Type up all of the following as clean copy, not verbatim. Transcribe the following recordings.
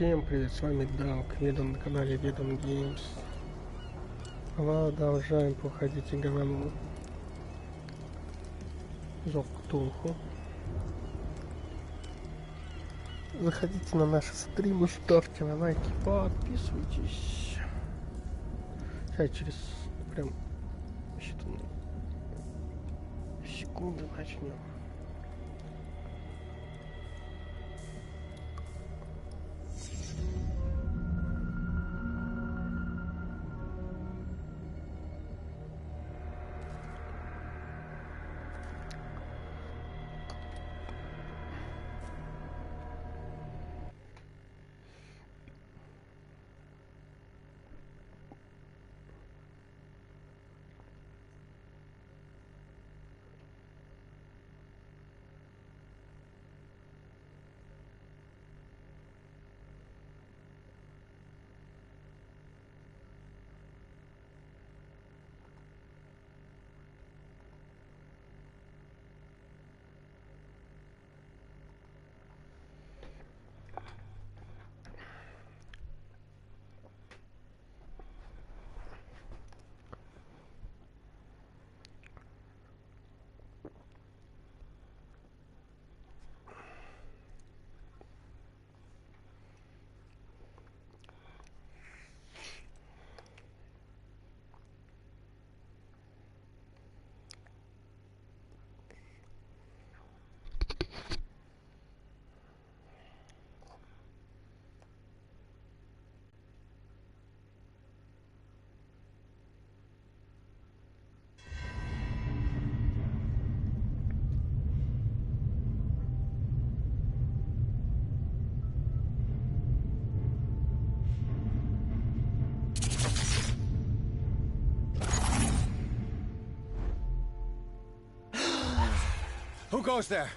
Всем привет, с вами Даг, Ведом на канале Ведом Геймс. Продолжаем проходить игру Call of Cthulhu. Заходите на наши стримы, ставьте лайки, подписывайтесь. Сейчас через прям считанные секунды начнем. Who goes there?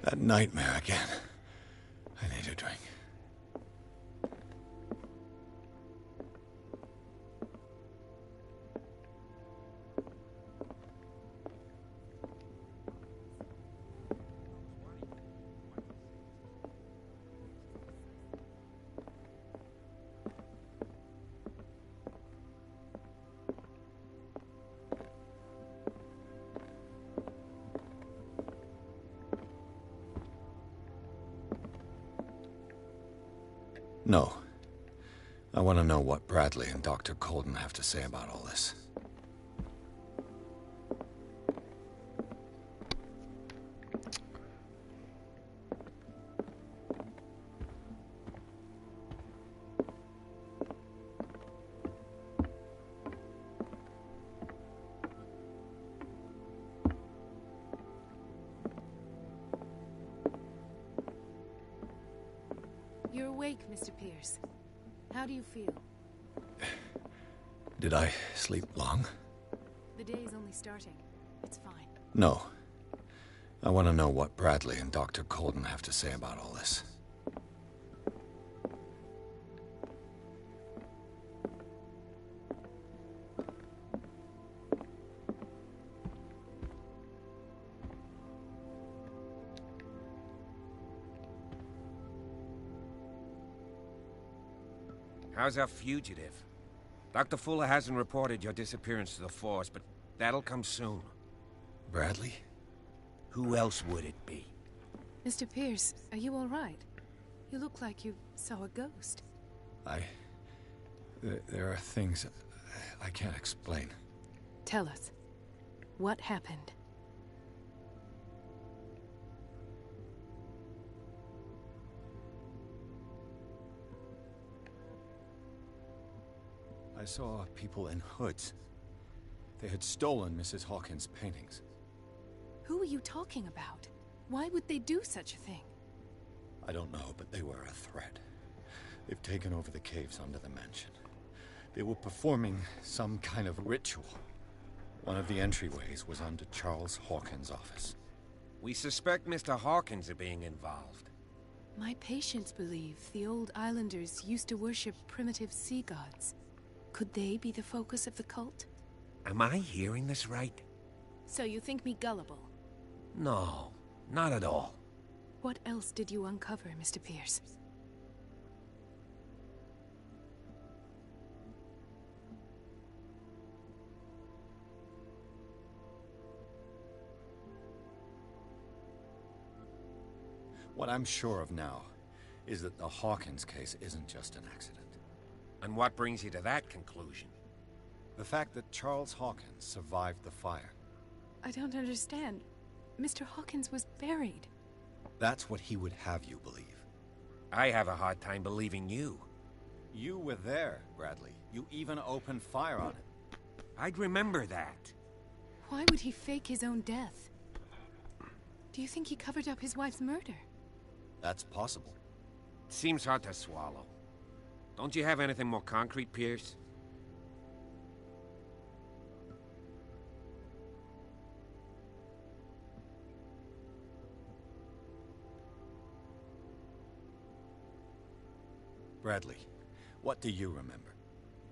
That nightmare again. I need a drink. No. I want to know what Bradley and Dr. Colden have to say about all this. You're awake, Mr. Pierce. How do you feel? Did I sleep long? The day is only starting. It's fine. No. I want to know what Bradley and Dr. Colden have to say about all this. How's our fugitive? Dr. Fuller hasn't reported your disappearance to the force, but that'll come soon. Bradley? Who else would it be? Mr. Pierce, are you all right? You look like you saw a ghost. There are things I can't explain. Tell us. What happened? I saw people in hoods. They had stolen Mrs. Hawkins' paintings. Who are you talking about? Why would they do such a thing? I don't know, but they were a threat. They've taken over the caves under the mansion. They were performing some kind of ritual. One of the entryways was onto Charles Hawkins' office. We suspect Mr. Hawkins of being involved. My patients believe the old islanders used to worship primitive sea gods. Could they be the focus of the cult? Am I hearing this right? So you think me gullible? No, not at all. What else did you uncover, Mr. Pierce? What I'm sure of now is that the Hawkins case isn't just an accident. And what brings you to that conclusion? The fact that Charles Hawkins survived the fire. I don't understand. Mr. Hawkins was buried. That's what he would have you believe. I have a hard time believing you. You were there, Bradley. You even opened fire on it. I'd remember that. Why would he fake his own death? Do you think he covered up his wife's murder? That's possible. Seems hard to swallow. Don't you have anything more concrete, Pierce? Bradley, what do you remember?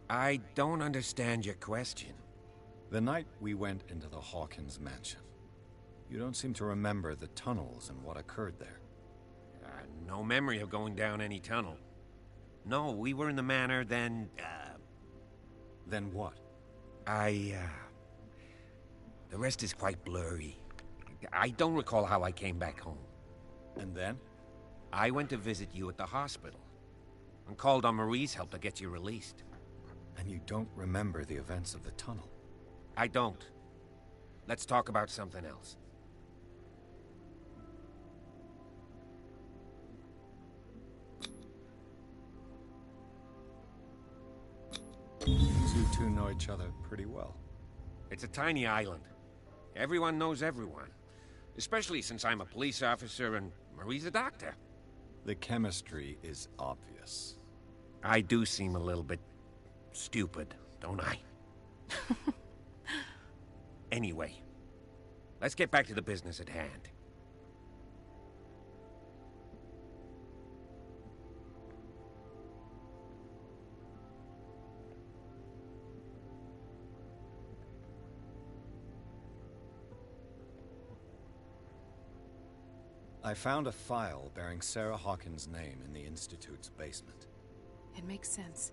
I don't understand your question. The night we went into the Hawkins mansion. You don't seem to remember the tunnels and what occurred there. No memory of going down any tunnel. No, we were in the manor, then, Then what? The rest is quite blurry. I don't recall how I came back home. And then? I went to visit you at the hospital, and called on Marie's help to get you released. And you don't remember the events of the tunnel? I don't. Let's talk about something else. You two know each other pretty well. It's a tiny island. Everyone knows everyone. Especially since I'm a police officer and Marie's a doctor. The chemistry is obvious. I do seem a little bit stupid, don't I? Anyway, let's get back to the business at hand. I found a file bearing Sarah Hawkins' name in the Institute's basement. It makes sense.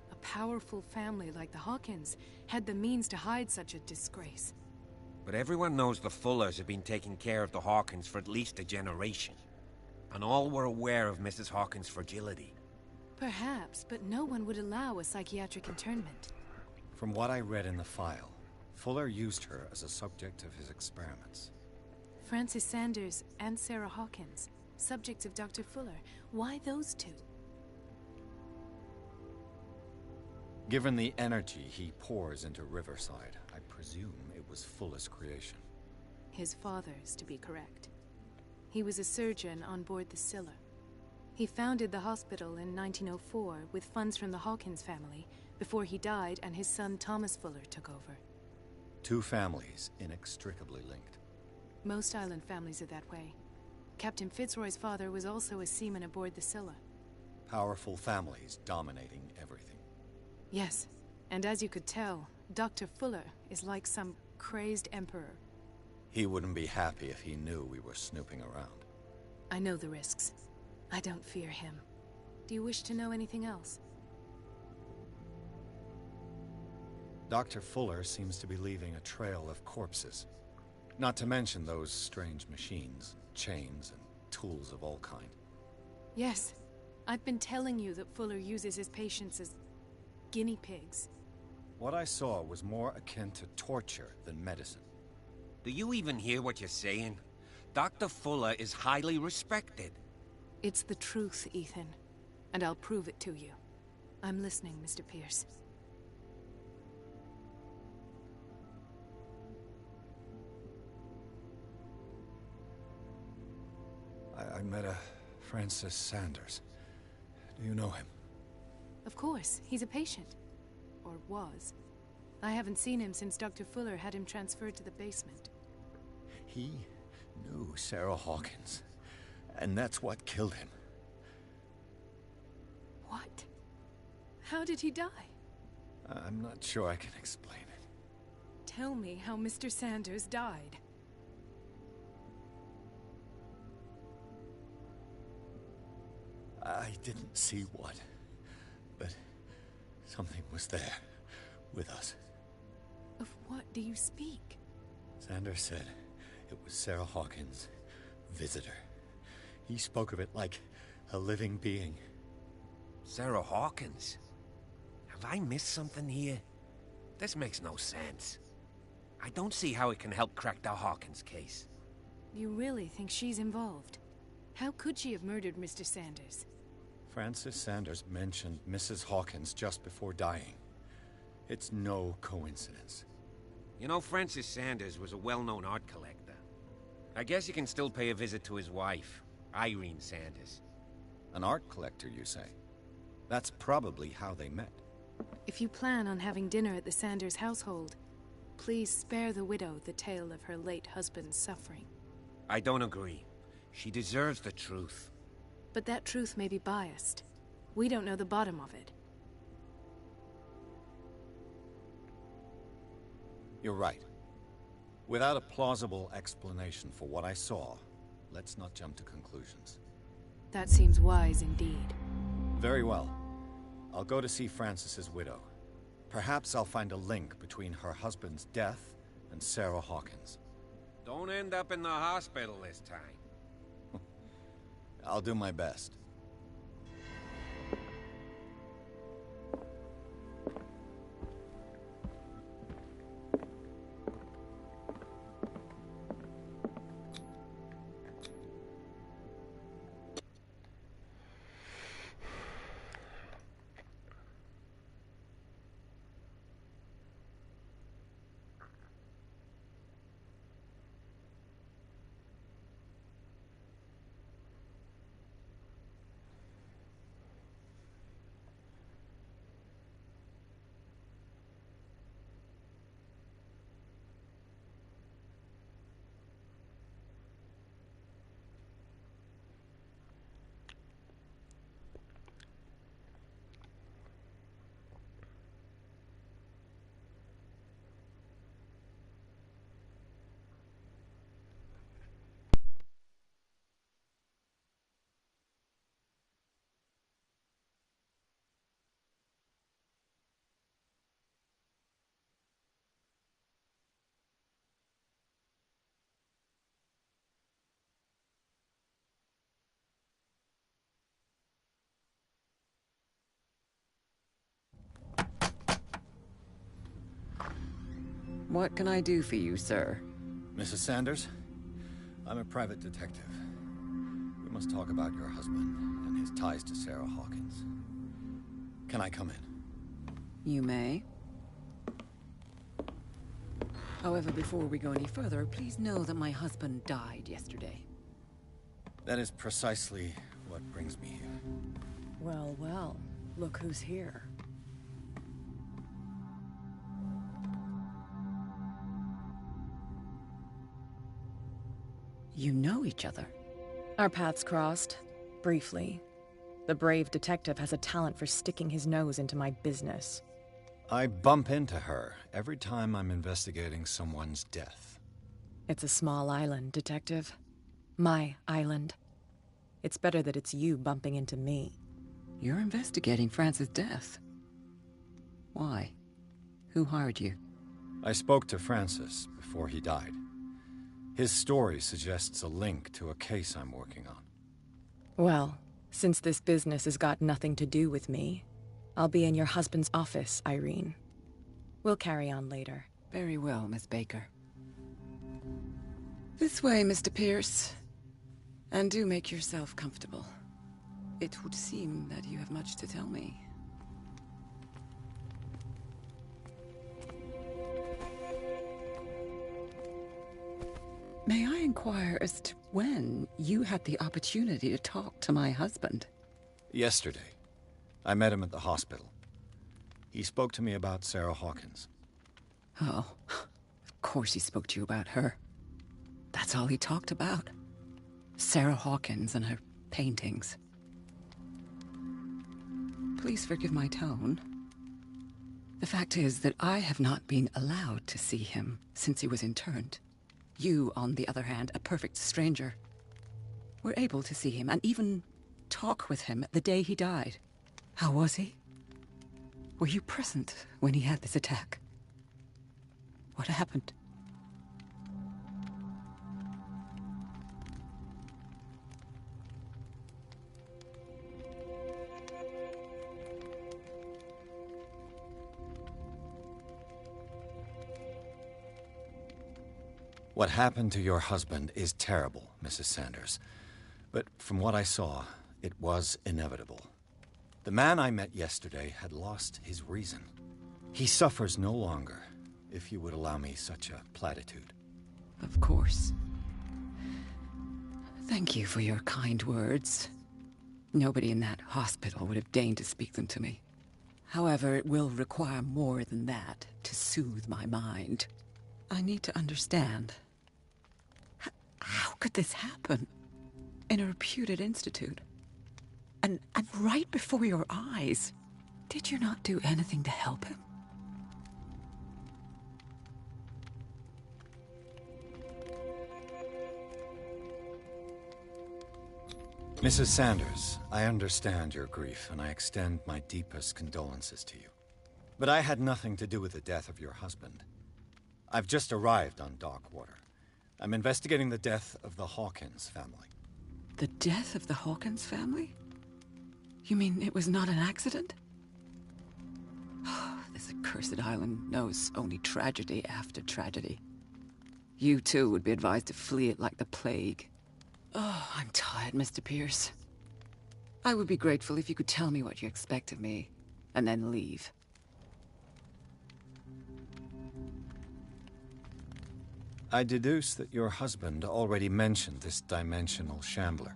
A powerful family like the Hawkins had the means to hide such a disgrace. But everyone knows the Fullers have been taking care of the Hawkins for at least a generation. And all were aware of Mrs. Hawkins' fragility. Perhaps, but no one would allow a psychiatric internment. From what I read in the file, Fuller used her as a subject of his experiments. Francis Sanders and Sarah Hawkins, subjects of Dr. Fuller. Why those two? Given the energy he pours into Riverside, I presume it was Fuller's creation. His father's, to be correct. He was a surgeon on board the Scylla. He founded the hospital in 1904 with funds from the Hawkins family before he died and his son Thomas Fuller took over. Two families inextricably linked. Most island families are that way. Captain Fitzroy's father was also a seaman aboard the Scylla. Powerful families dominating everything. Yes, and as you could tell, Dr. Fuller is like some crazed emperor. He wouldn't be happy if he knew we were snooping around. I know the risks. I don't fear him. Do you wish to know anything else? Dr. Fuller seems to be leaving a trail of corpses. Not to mention those strange machines, chains, and tools of all kind. Yes. I've been telling you that Fuller uses his patients as guinea pigs. What I saw was more akin to torture than medicine. Do you even hear what you're saying? Dr. Fuller is highly respected. It's the truth, Ethan. And I'll prove it to you. I'm listening, Mr. Pierce. I met a Francis Sanders. Do you know him? Of course. He's a patient. Or was. I haven't seen him since Dr. Fuller had him transferred to the basement. He knew Sarah Hawkins. And that's what killed him. What? How did he die? I'm not sure I can explain it. Tell me how Mr. Sanders died. I didn't see what, but something was there, with us. Of what do you speak? Sanders said it was Sarah Hawkins' visitor. He spoke of it like a living being. Sarah Hawkins? Have I missed something here? This makes no sense. I don't see how it can help crack the Hawkins case. You really think she's involved? How could she have murdered Mr. Sanders? Francis Sanders mentioned Mrs. Hawkins just before dying. It's no coincidence. You know, Francis Sanders was a well-known art collector. I guess you can still pay a visit to his wife, Irene Sanders. An art collector, you say? That's probably how they met. If you plan on having dinner at the Sanders household, please spare the widow the tale of her late husband's suffering. I don't agree. She deserves the truth. But that truth may be biased. We don't know the bottom of it. You're right. Without a plausible explanation for what I saw, let's not jump to conclusions. That seems wise indeed. Very well. I'll go to see Francis's widow. Perhaps I'll find a link between her husband's death and Sarah Hawkins. Don't end up in the hospital this time. I'll do my best. What can I do for you, sir? Mrs. Sanders? I'm a private detective. We must talk about your husband and his ties to Sarah Hawkins. Can I come in? You may. However, before we go any further, please know that my husband died yesterday. That is precisely what brings me here. Well, well, look who's here. You know each other. Our paths crossed, briefly. The brave detective has a talent for sticking his nose into my business. I bump into her every time I'm investigating someone's death. It's a small island, detective. My island. It's better that it's you bumping into me. You're investigating Francis' death. Why? Who hired you? I spoke to Francis before he died. His story suggests a link to a case I'm working on. Well, since this business has got nothing to do with me, I'll be in your husband's office, Irene. We'll carry on later. Very well, Miss Baker. This way, Mr. Pierce. And do make yourself comfortable. It would seem that you have much to tell me. May I inquire as to when you had the opportunity to talk to my husband? Yesterday, I met him at the hospital. He spoke to me about Sarah Hawkins. Oh, of course he spoke to you about her. That's all he talked about. Sarah Hawkins and her paintings. Please forgive my tone. The fact is that I have not been allowed to see him since he was interned. You, on the other hand, a perfect stranger, were able to see him and even talk with him the day he died. How was he? Were you present when he had this attack? What happened? What happened to your husband is terrible, Mrs. Sanders. But from what I saw, it was inevitable. The man I met yesterday had lost his reason. He suffers no longer, if you would allow me such a platitude. Of course. Thank you for your kind words. Nobody in that hospital would have deigned to speak them to me. However, it will require more than that to soothe my mind. I need to understand. How could this happen? In a reputed institute? And right before your eyes? Did you not do anything to help him? Mrs. Sanders, I understand your grief, and I extend my deepest condolences to you. But I had nothing to do with the death of your husband. I've just arrived on Darkwater. I'm investigating the death of the Hawkins family. The death of the Hawkins family? You mean it was not an accident? This accursed island knows only tragedy after tragedy. You too would be advised to flee it like the plague. Oh, I'm tired, Mr. Pierce. I would be grateful if you could tell me what you expect of me, and then leave. I deduce that your husband already mentioned this dimensional shambler.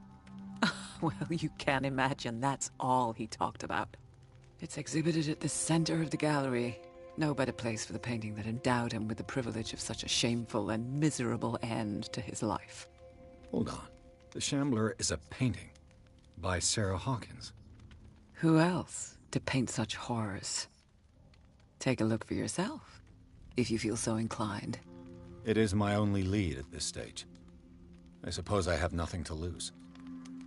Well, you can imagine that's all he talked about. It's exhibited at the center of the gallery. No better place for the painting that endowed him with the privilege of such a shameful and miserable end to his life. Hold on. The shambler is a painting by Sarah Hawkins. Who else to paint such horrors? Take a look for yourself, if you feel so inclined. It is my only lead at this stage. I suppose I have nothing to lose.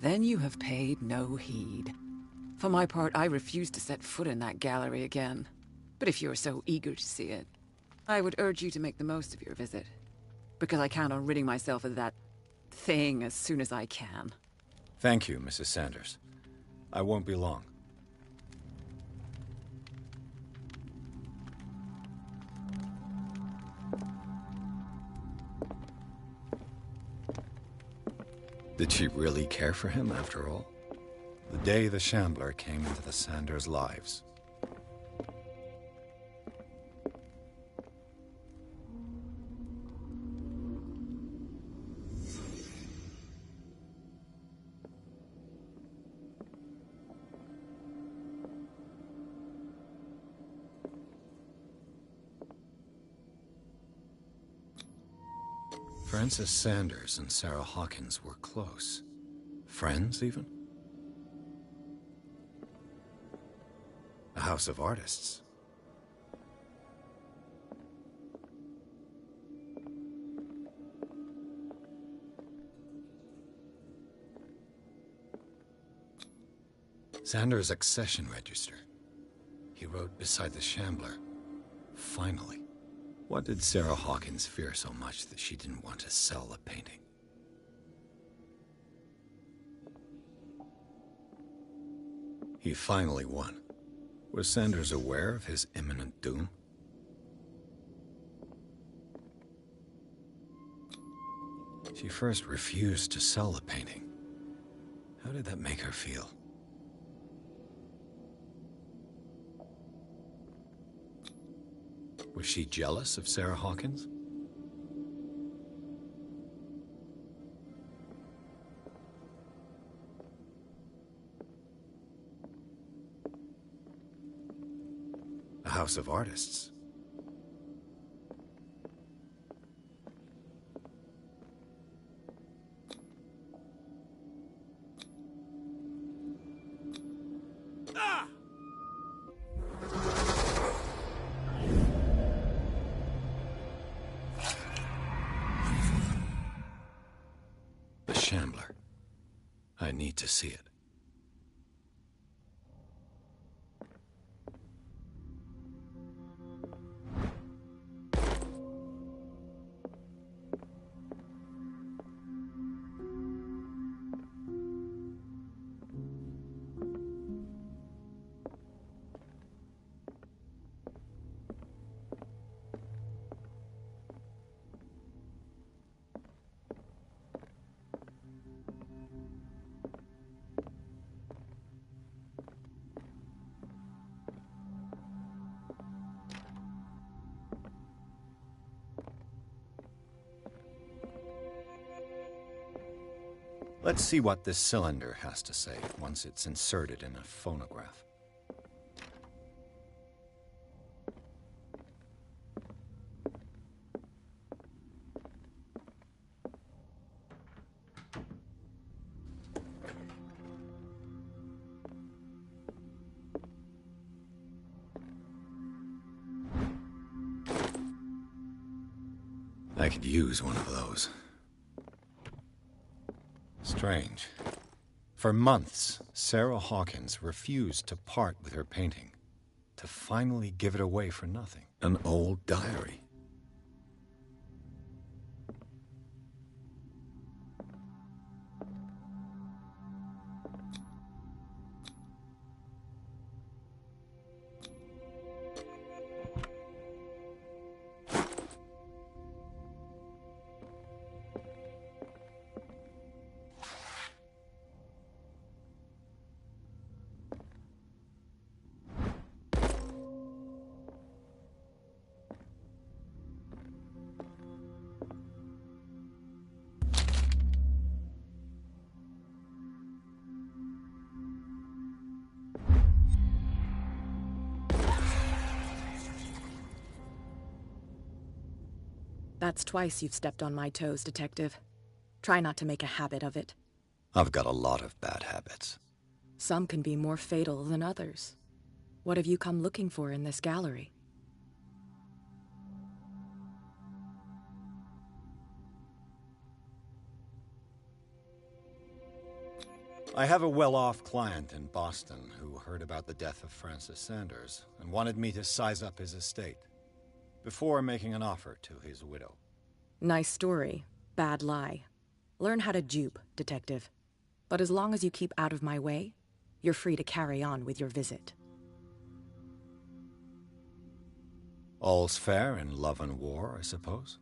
Then you have paid no heed. For my part, I refuse to set foot in that gallery again. But if you're so eager to see it, I would urge you to make the most of your visit. Because I count on ridding myself of that thing as soon as I can. Thank you, Mrs. Sanders. I won't be long. Did she really care for him, after all? The day the Shambler came into the Sanders' lives. Francis Sanders and Sarah Hawkins were close. Friends, even? A house of artists. Sanders' accession register. He wrote beside the Shambler, Finally. What did Sarah Hawkins fear so much that she didn't want to sell the painting? He finally won. Was Sanders aware of his imminent doom? She first refused to sell the painting. How did that make her feel? Was she jealous of Sarah Hawkins? A house of artists. The Shambler. I need to see it. Let's see what this cylinder has to say once it's inserted in a phonograph. I could use one of those. Strange. For months, Sarah Hawkins refused to part with her painting, to finally give it away for nothing. An old diary. That's twice you've stepped on my toes, Detective. Try not to make a habit of it. I've got a lot of bad habits. Some can be more fatal than others. What have you come looking for in this gallery? I have a well-off client in Boston who heard about the death of Francis Sanders and wanted me to size up his estate before making an offer to his widow. Nice story. Bad lie. Learn how to dupe, Detective. But as long as you keep out of my way, you're free to carry on with your visit. All's fair in love and war, I suppose?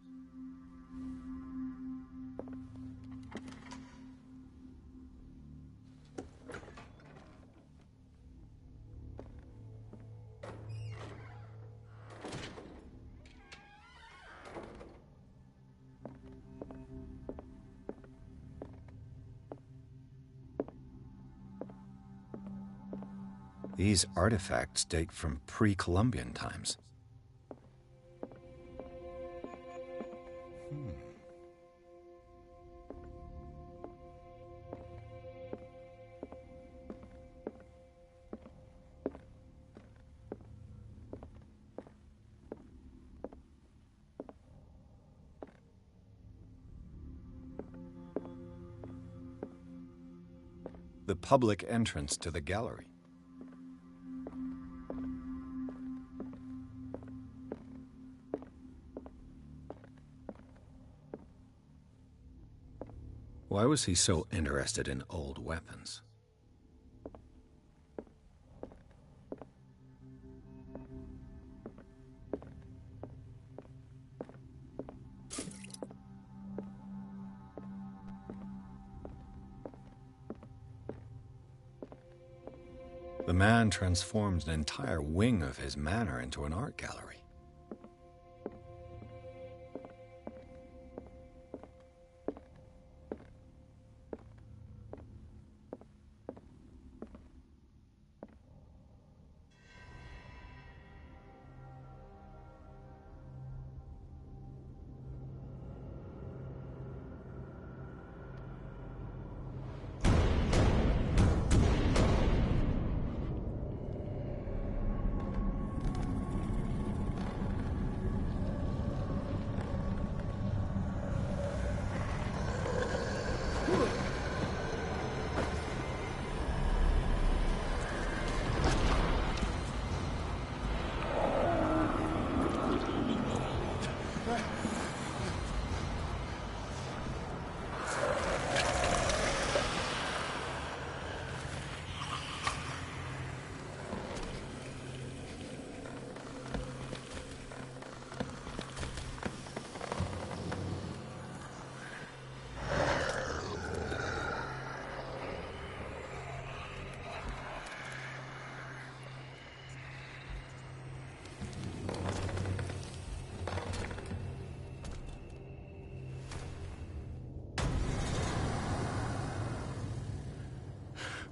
These artifacts date from pre-Columbian times. The public entrance to the gallery. Why was he so interested in old weapons? The man transformed an entire wing of his manor into an art gallery.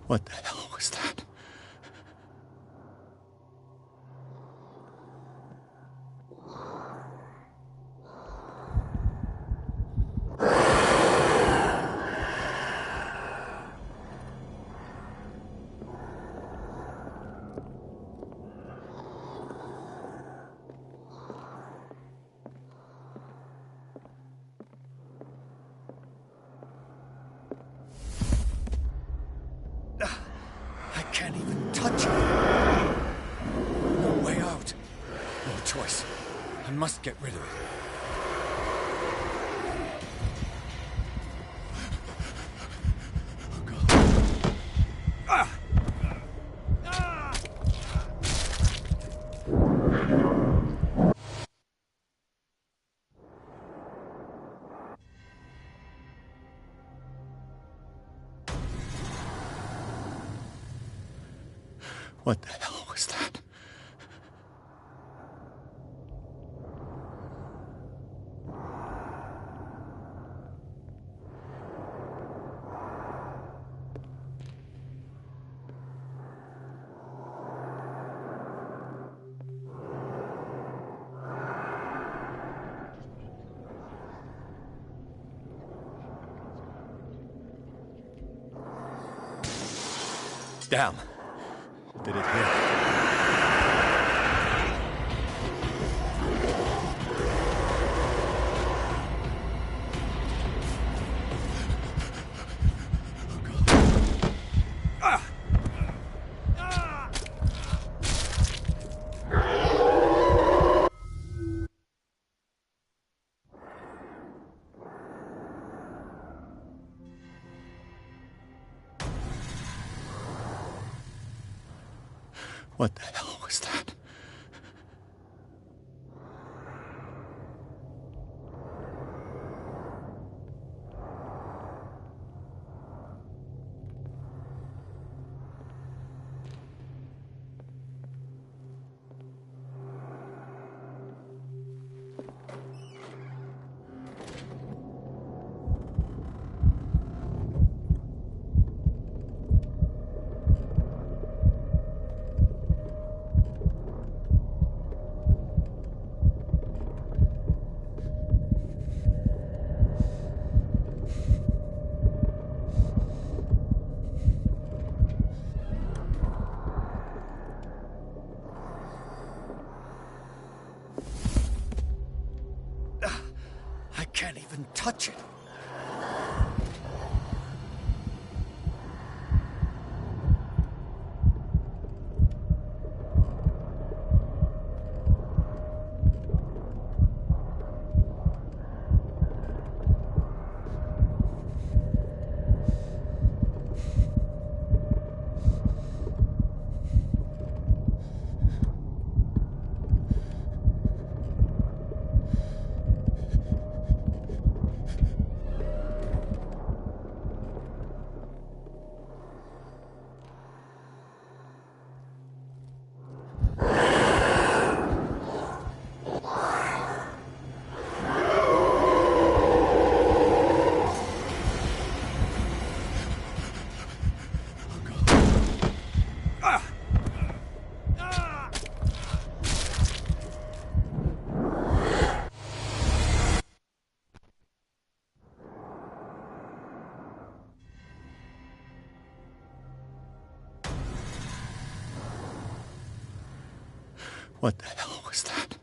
What the hell was that? I can't even touch it. No way out. No choice. I must get rid of it. What the hell was that? Damn. Did it hit? What the hell was that? What the hell was that?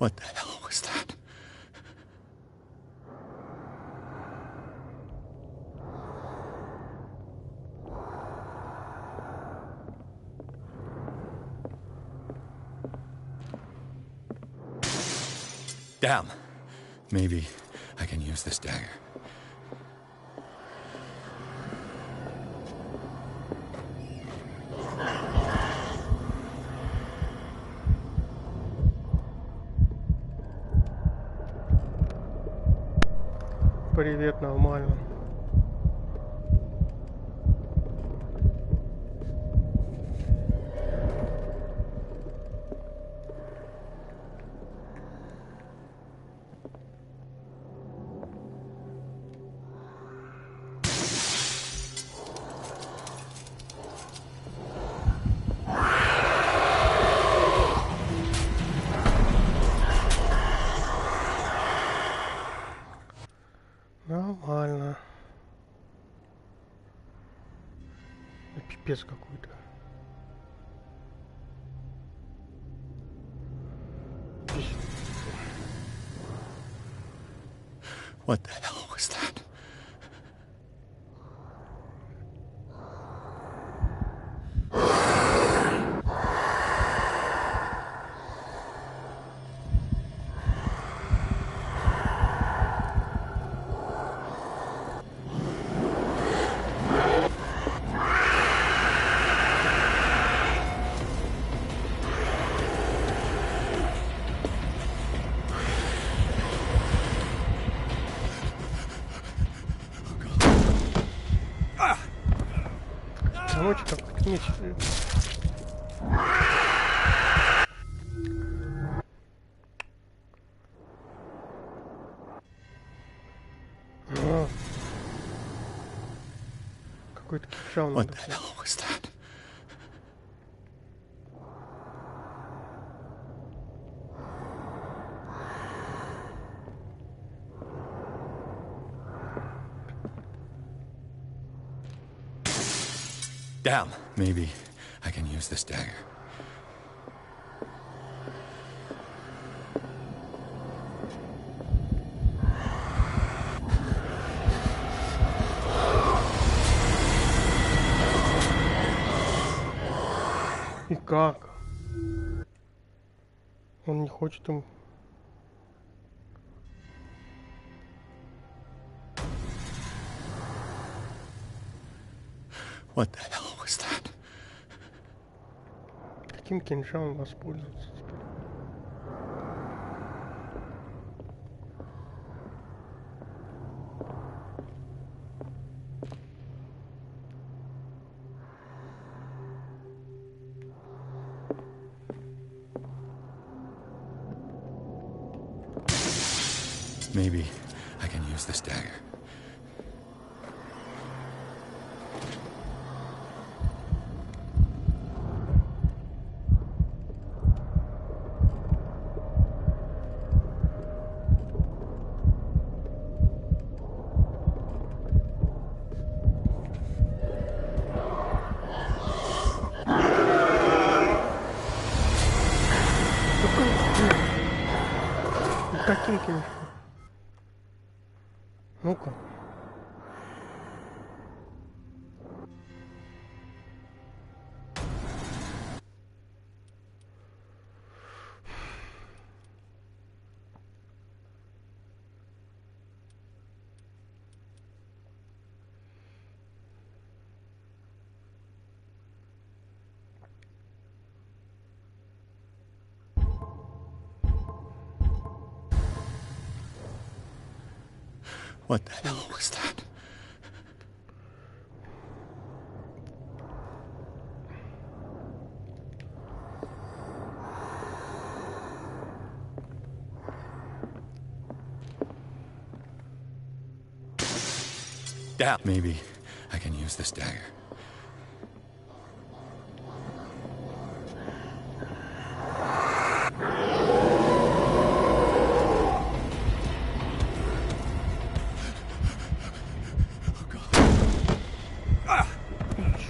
What the hell was that? Damn. Maybe I can use this dagger. Привет, нормально. Пипец какой-то. What the hell was that? Короче, как нечего. Какой-то кинжал What надо. the hell was that? Damn. Maybe I can use this dagger. И как? Он не хочет им. What the hell was that? Каким кинжалом воспользоваться теперь? Maybe I can use this dagger. Каким кинжалом? Ну-ка. What the hell was that? Damn. Maybe I can use this dagger.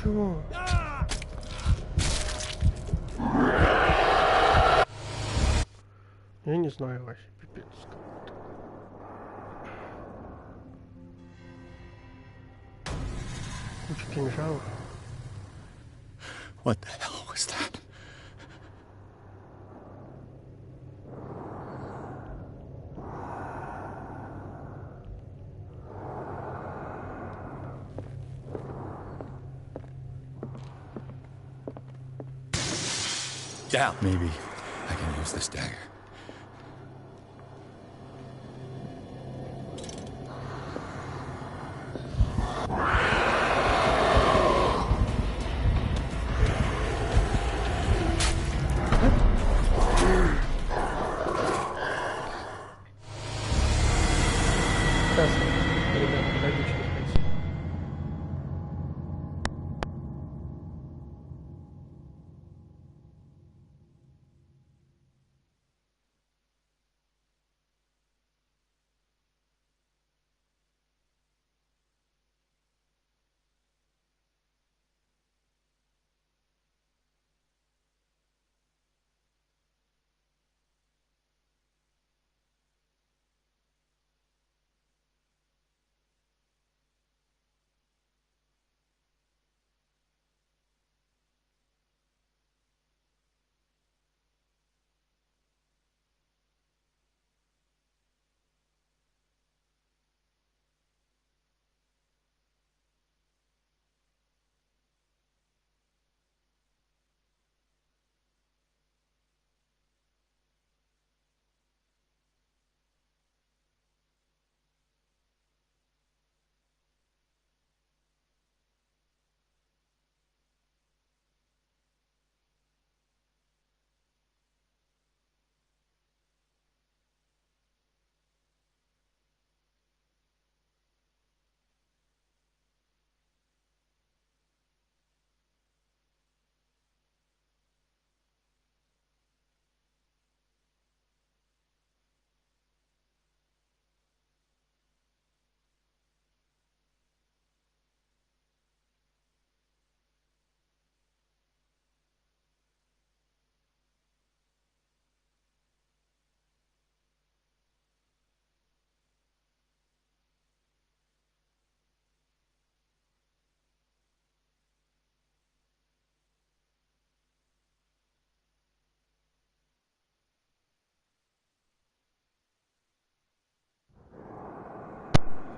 Чего? Я не знаю вообще, пипец какой-то. Куча кинжалов. What the hell was that? Damn. Maybe I can use this dagger. Сейчас, ребят, подойду через 5 секунд.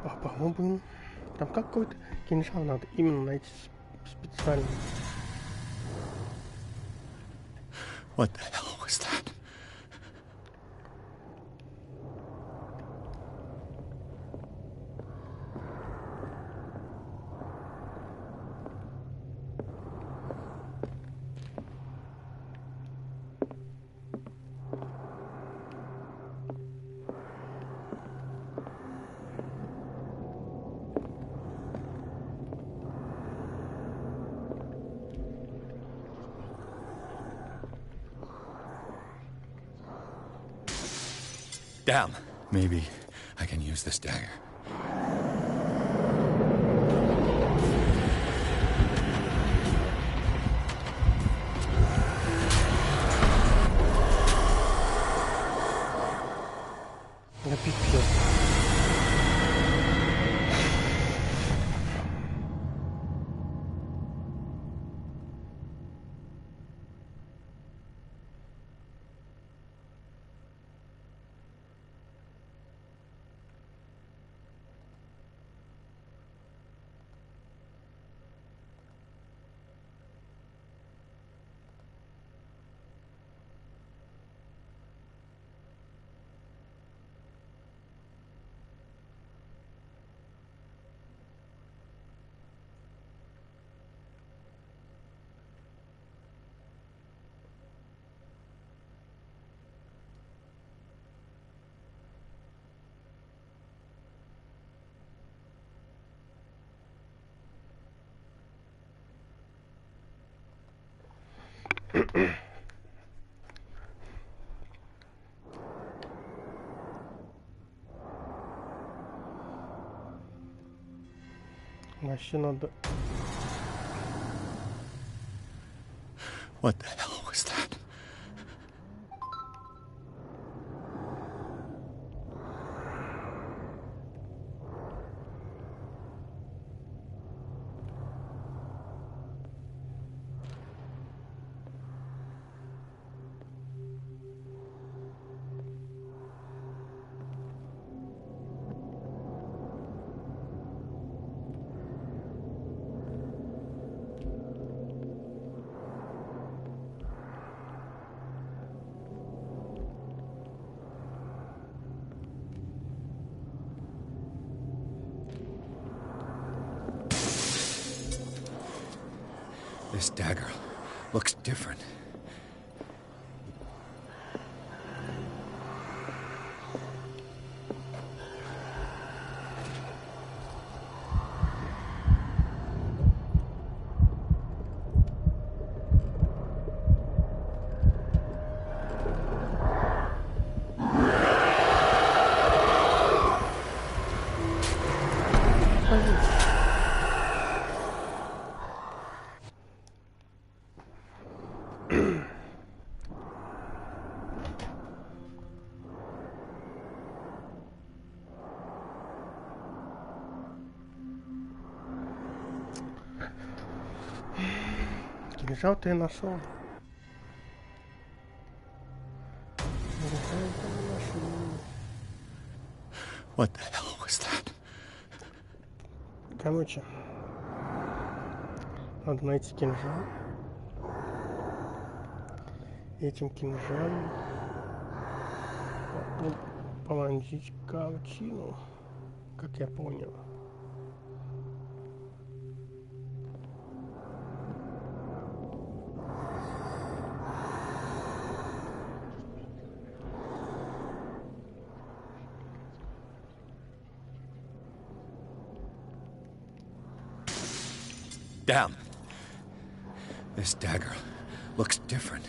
По-моему, там какой-то кинжал надо именно найти специально. What the hell was that? Damn. Maybe I can use this dagger. Да пипец. Вообще надо... What the hell was that? This dagger looks different. Кинжал ты нашел. What the hell was that? Короче, надо найти кинжал. Этим кинжалом полонзить картину, как я понял. Damn. This dagger looks different.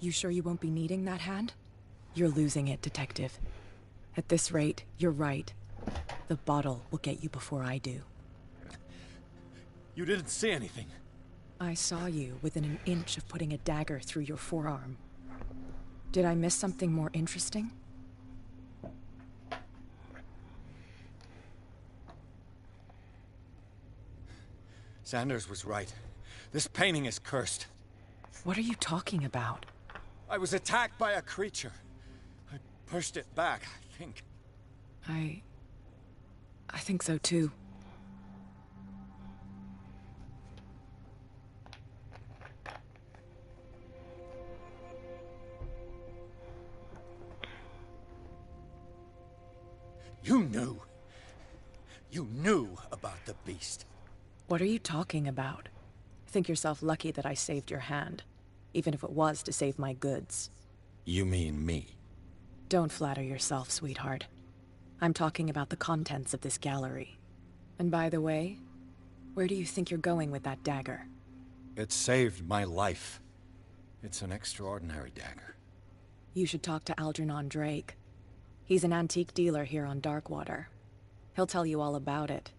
You sure you won't be needing that hand? You're losing it, Detective. At this rate, you're right. The bottle will get you before I do. You didn't see anything. I saw you within an inch of putting a dagger through your forearm. Did I miss something more interesting? Sanders was right. This painting is cursed. What are you talking about? I was attacked by a creature. I pushed it back, I think. I think so too. You knew. You knew about the beast. What are you talking about? Think yourself lucky that I saved your hand, even if it was to save my goods. You mean me? Don't flatter yourself, sweetheart. I'm talking about the contents of this gallery. And by the way, where do you think you're going with that dagger? It saved my life. It's an extraordinary dagger. You should talk to Algernon Drake. He's an antique dealer here on Darkwater. He'll tell you all about it.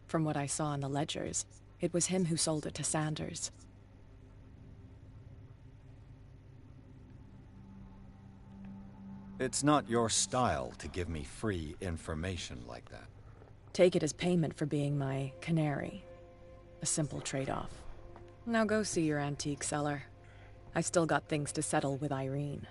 From what I saw in the ledgers, it was him who sold it to Sanders. It's not your style to give me free information like that. Take it as payment for being my canary. A simple trade-off. Now go see your antique seller. I still got things to settle with Irene.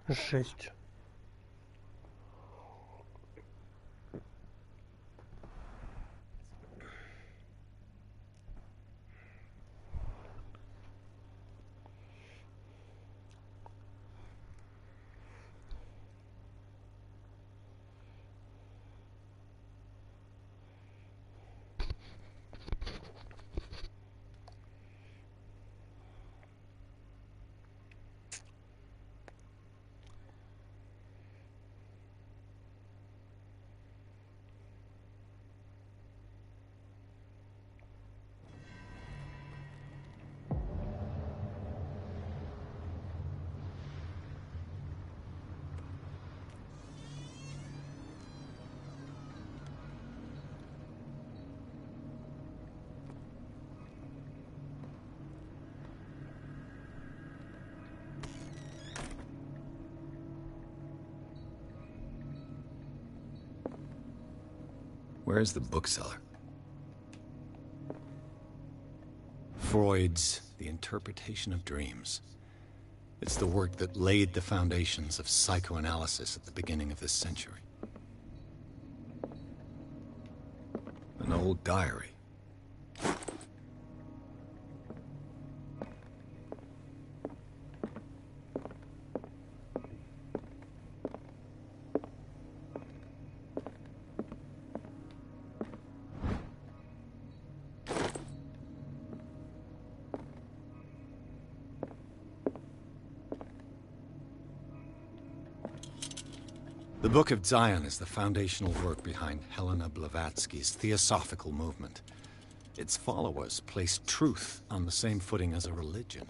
Жесть. Where's the bookseller? Freud's The Interpretation of Dreams. It's the work that laid the foundations of psychoanalysis at the beginning of this century. An old diary. The Book of Zion is the foundational work behind Helena Blavatsky's Theosophical movement. Its followers placed truth on the same footing as a religion.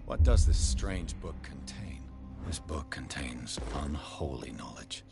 What does this strange book contain? This book contains unholy knowledge.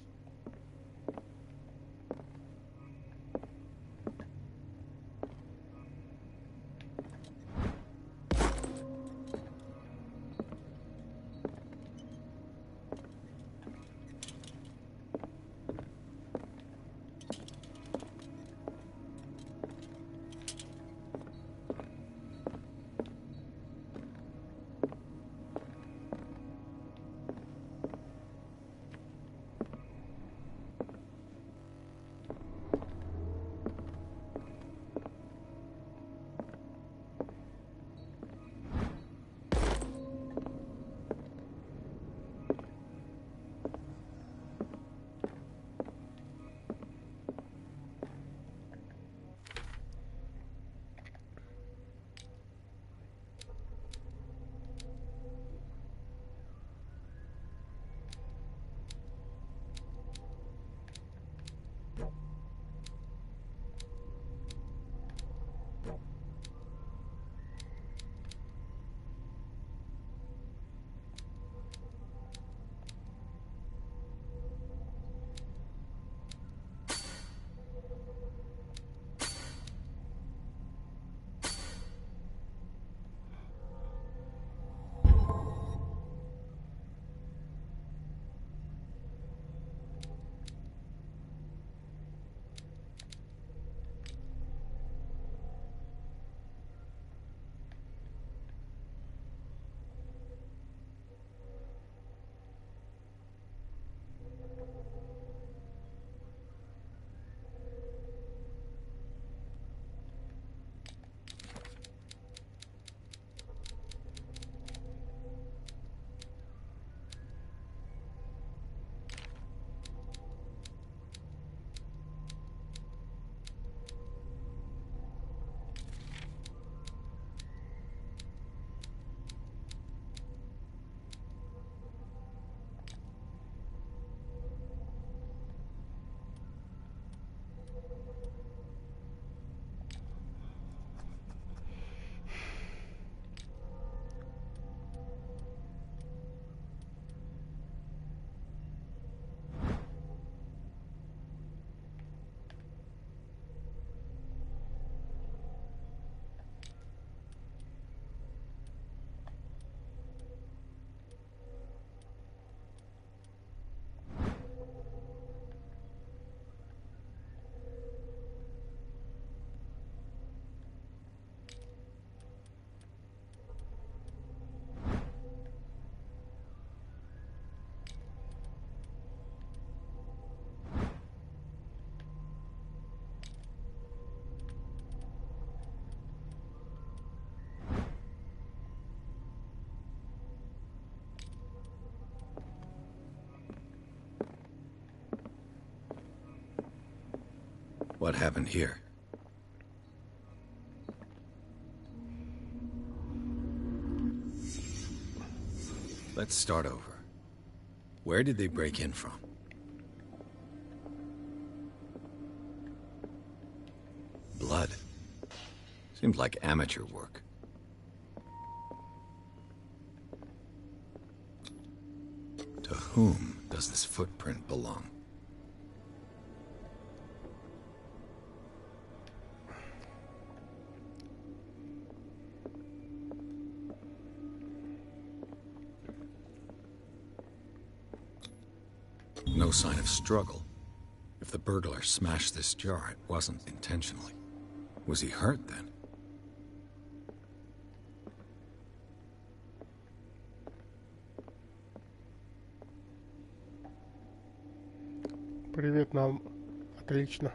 What happened here? Let's start over. Where did they break in from? Blood. Seemed like amateur work. To whom does this footprint belong? No sign of struggle. If the burglar smashed this jar, it wasn't intentionally. Was he hurt then? Привет нам. Отлично.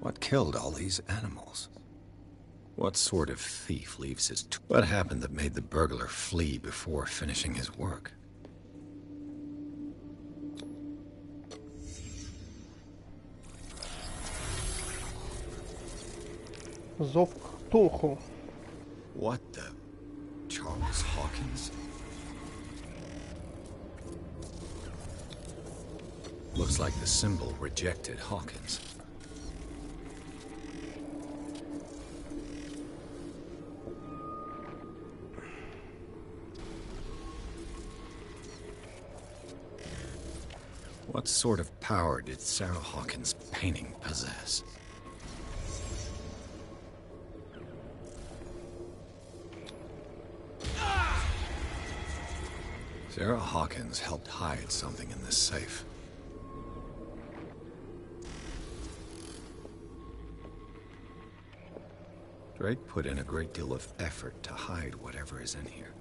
What killed all these animals? What sort of thief leaves his... What happened that made the burglar flee before finishing his work? Зов Ктулху. What the... Charles Hawkins? Looks like the symbol rejected Hawkins. What sort of power did Sarah Hawkins' painting possess? Sarah Hawkins helped hide something in this safe. Drake put in a great deal of effort to hide whatever is in here.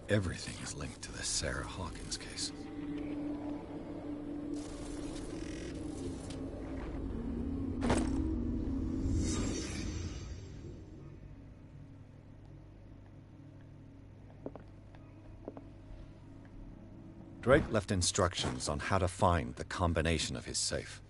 Everything is linked to the Sarah Hawkins case. Drake left instructions on how to find the combination of his safe.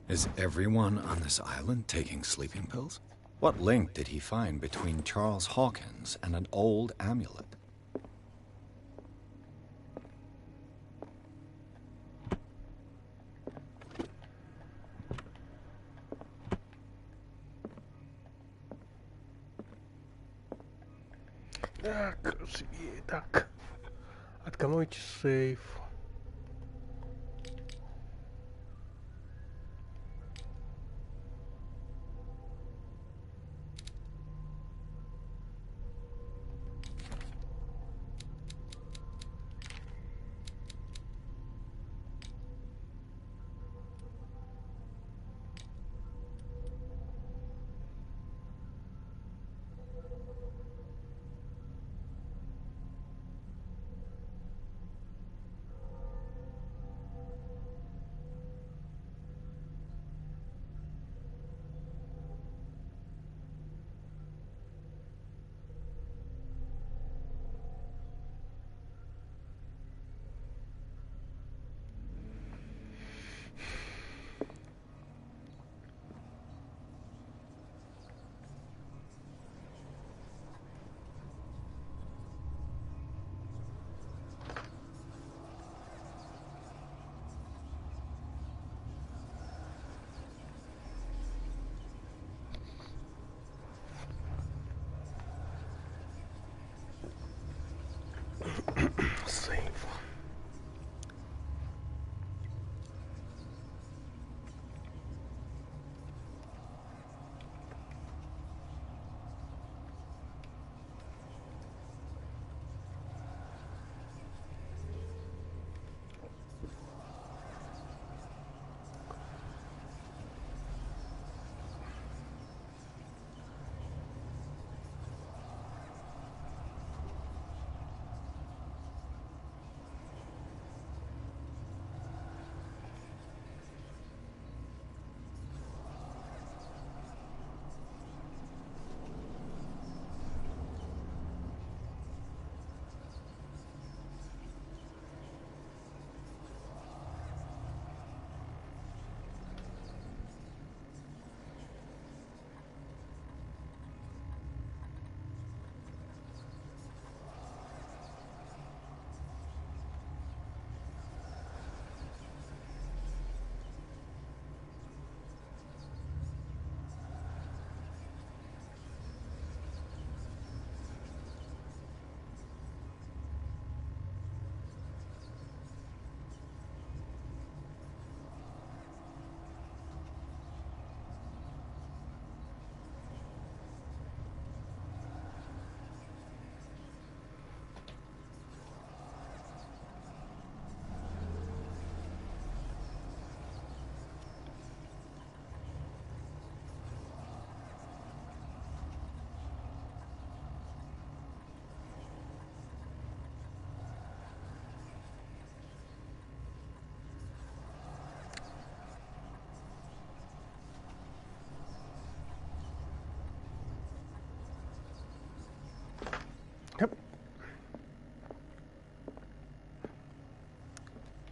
Is everyone on this island taking sleeping pills? What link did he find between Charles Hawkins and an old amulet? Так. Откройте сейф.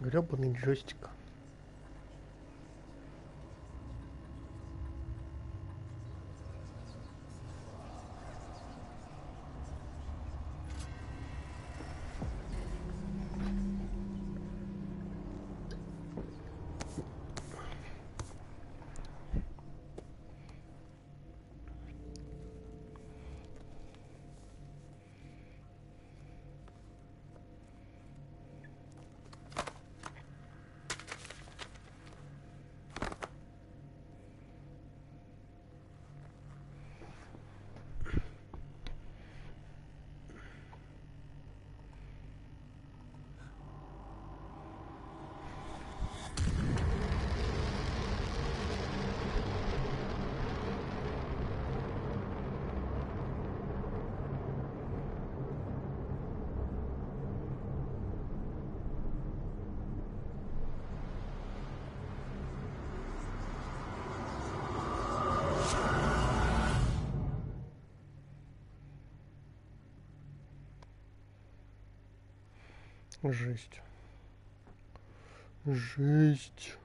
Гребаный джойстик. Жесть. Жесть.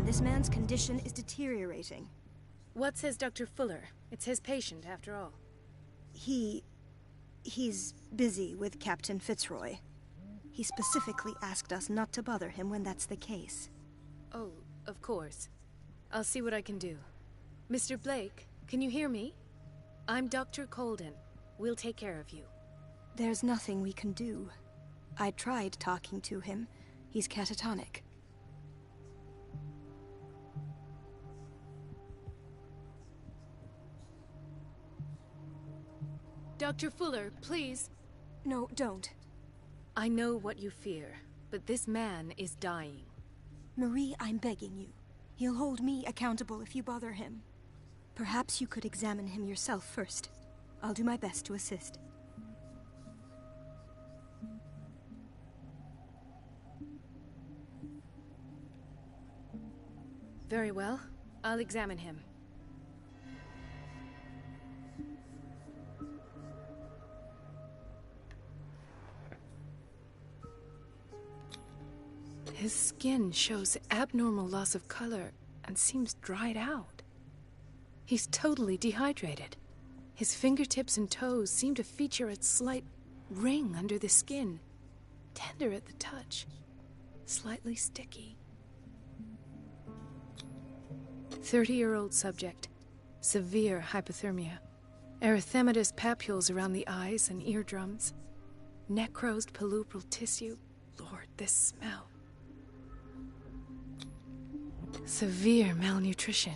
This man's condition is deteriorating. What says Dr. Fuller? It's his patient, after all. He's busy with Captain Fitzroy. He specifically asked us not to bother him when that's the case. Oh, of course. I'll see what I can do. Mr. Blake, can you hear me? I'm Dr. Colden. We'll take care of you. There's nothing we can do. I tried talking to him. He's catatonic. Dr. Fuller, please. No, don't. I know what you fear, but this man is dying. Marie, I'm begging you. He'll hold me accountable if you bother him. Perhaps you could examine him yourself first. I'll do my best to assist. Very well. I'll examine him. His skin shows abnormal loss of color and seems dried out. He's totally dehydrated. His fingertips and toes seem to feature a slight ring under the skin, tender at the touch, slightly sticky. 30-year-old subject, severe hypothermia, erythematous papules around the eyes and eardrums, necrosed palpebral tissue. Lord, this smell. Severe malnutrition.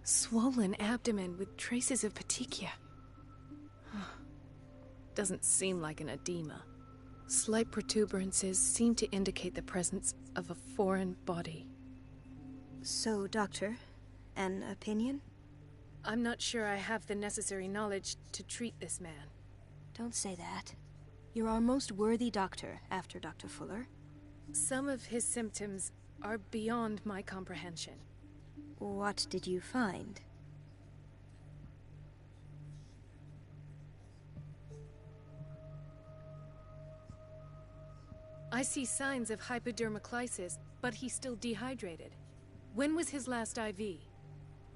Swollen abdomen with traces of petechia. Doesn't seem like an edema. Slight protuberances seem to indicate the presence of a foreign body. So, Doctor, an opinion? I'm not sure I have the necessary knowledge to treat this man. Don't say that. You're our most worthy doctor after Dr. Fuller. Some of his symptoms are beyond my comprehension. What did you find? I see signs of hypodermoclysis, but he's still dehydrated. When was his last IV?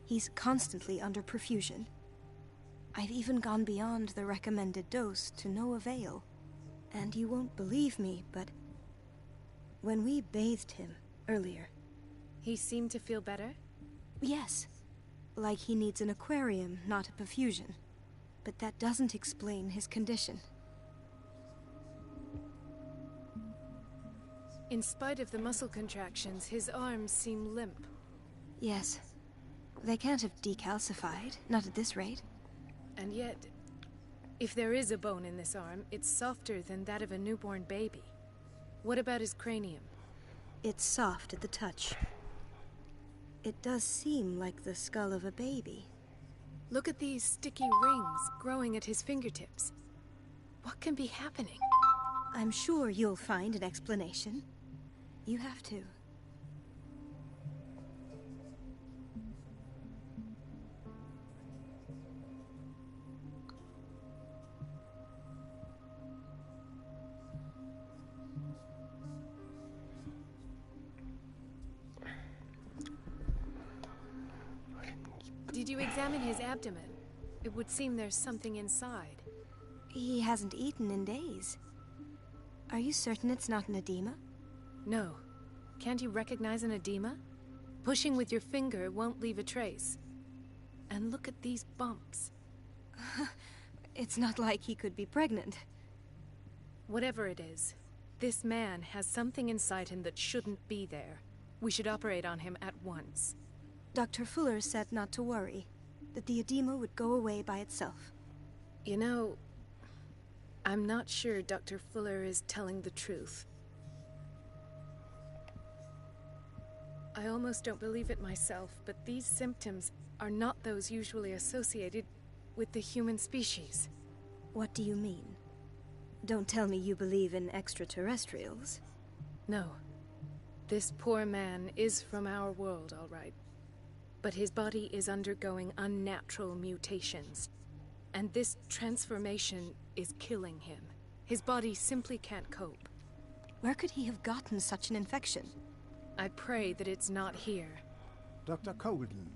He's constantly under perfusion. I've even gone beyond the recommended dose to no avail. And you won't believe me, but when we bathed him earlier... He seemed to feel better? Yes. Like he needs an aquarium, not a perfusion. But that doesn't explain his condition. In spite of the muscle contractions, his arms seem limp. Yes. They can't have decalcified, not at this rate. And yet, if there is a bone in this arm, it's softer than that of a newborn baby. What about his cranium? It's soft at the touch. It does seem like the skull of a baby. Look at these sticky rings growing at his fingertips. What can be happening? I'm sure you'll find an explanation. You have to. Did you examine his abdomen? It would seem there's something inside. He hasn't eaten in days. Are you certain it's not an edema? No. Can't you recognize an edema? Pushing with your finger won't leave a trace. And look at these bumps. It's not like he could be pregnant. Whatever it is, this man has something inside him that shouldn't be there. We should operate on him at once. Dr. Fuller said not to worry, that the edema would go away by itself. You know, I'm not sure Dr. Fuller is telling the truth. I almost don't believe it myself, but these symptoms are not those usually associated with the human species. What do you mean? Don't tell me you believe in extraterrestrials. No. This poor man is from our world, all right. But his body is undergoing unnatural mutations. And this transformation is killing him. His body simply can't cope. Where could he have gotten such an infection? I pray that it's not here. Dr. Colden,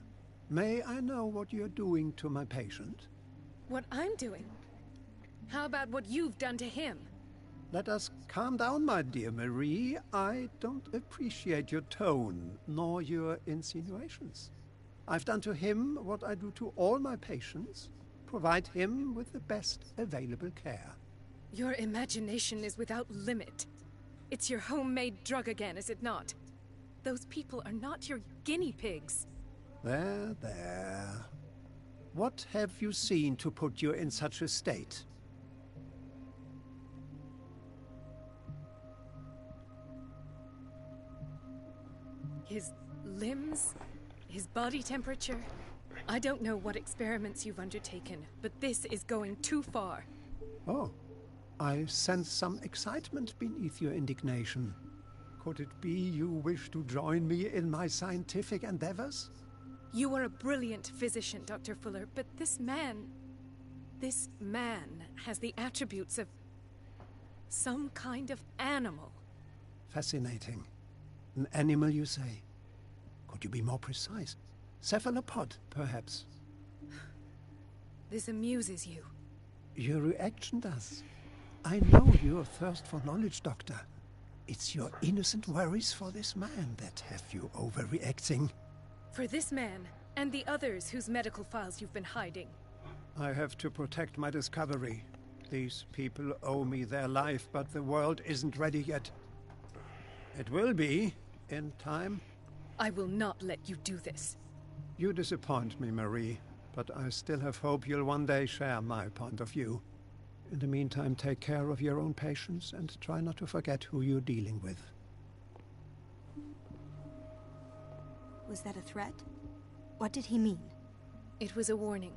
may I know what you're doing to my patient? What I'm doing? How about what you've done to him? Let us calm down, my dear Marie. I don't appreciate your tone, nor your insinuations. I've done to him what I do to all my patients. Provide him with the best available care. Your imagination is without limit. It's your homemade drug again, is it not? Those people are not your guinea pigs. There, there. What have you seen to put you in such a state? His limbs? His body temperature? I don't know what experiments you've undertaken, but this is going too far. Oh, I sense some excitement beneath your indignation. Could it be you wish to join me in my scientific endeavors? You are a brilliant physician, Dr. Fuller, but this man has the attributes of some kind of animal. Fascinating. An animal, you say? Could you be more precise? Cephalopod, perhaps? This amuses you. Your reaction does. I know your thirst for knowledge, Doctor. It's your innocent worries for this man that have you overreacting. For this man, and the others whose medical files you've been hiding. I have to protect my discovery. These people owe me their life, but the world isn't ready yet. It will be, in time. I will not let you do this. You disappoint me, Marie, but I still have hope you'll one day share my point of view. In the meantime, take care of your own patients and try not to forget who you're dealing with. Was that a threat? What did he mean? It was a warning.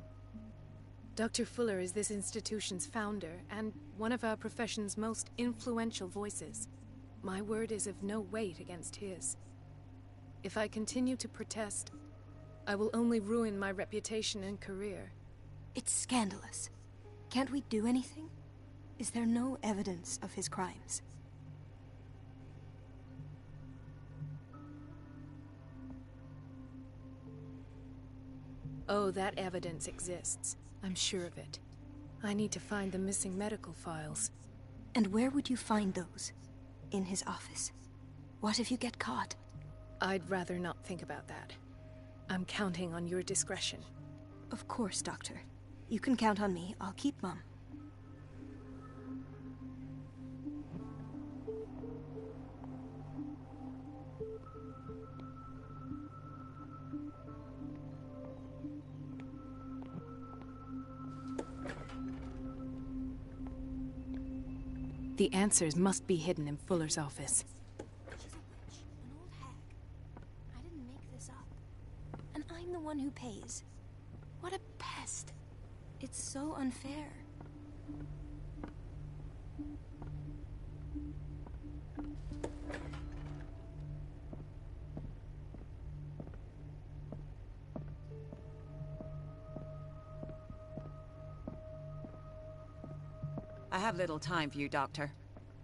Dr. Fuller is this institution's founder, and one of our profession's most influential voices. My word is of no weight against his. If I continue to protest, I will only ruin my reputation and career. It's scandalous. Can't we do anything? Is there no evidence of his crimes? Oh, that evidence exists. I'm sure of it. I need to find the missing medical files. And where would you find those? In his office? What if you get caught? I'd rather not think about that. I'm counting on your discretion. Of course, Doctor. You can count on me. I'll keep mum. The answers must be hidden in Fuller's office. She's a witch, an old hag. I didn't make this up. And I'm the one who pays. What a pest. It's so unfair. I have little time for you, Doctor.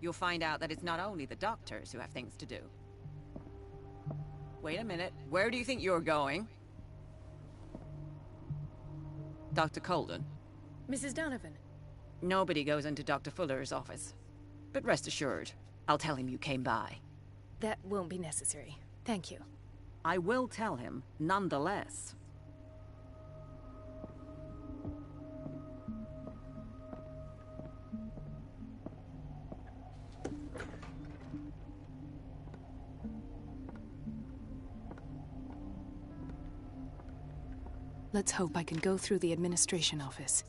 You'll find out that it's not only the doctors who have things to do. Wait a minute. Where do you think you're going? Dr. Colden. Mrs. Donovan. Nobody goes into Dr. Fuller's office. But rest assured, I'll tell him you came by. That won't be necessary. Thank you. I will tell him, nonetheless. Let's hope I can go through the administration office.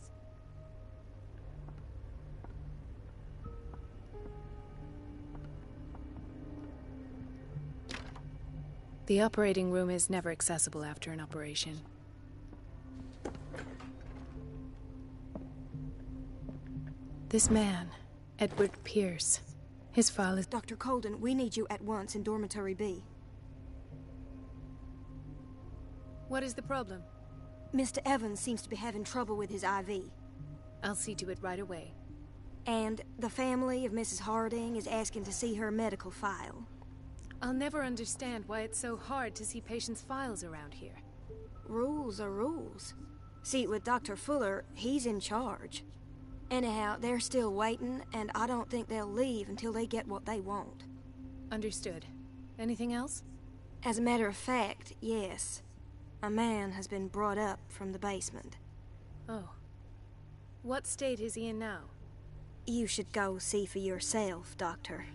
The operating room is never accessible after an operation. This man, Edward Pierce, his file is... Dr. Colden, we need you at once in Dormitory B. What is the problem? Mr. Evans seems to be having trouble with his IV. I'll see to it right away. And the family of Mrs. Harding is asking to see her medical file. I'll never understand why it's so hard to see patients' files around here. Rules are rules. See, with Dr. Fuller, he's in charge. Anyhow, they're still waiting, and I don't think they'll leave until they get what they want. Understood. Anything else? As a matter of fact, yes. A man has been brought up from the basement. Oh. What state is he in now? You should go see for yourself, Doctor.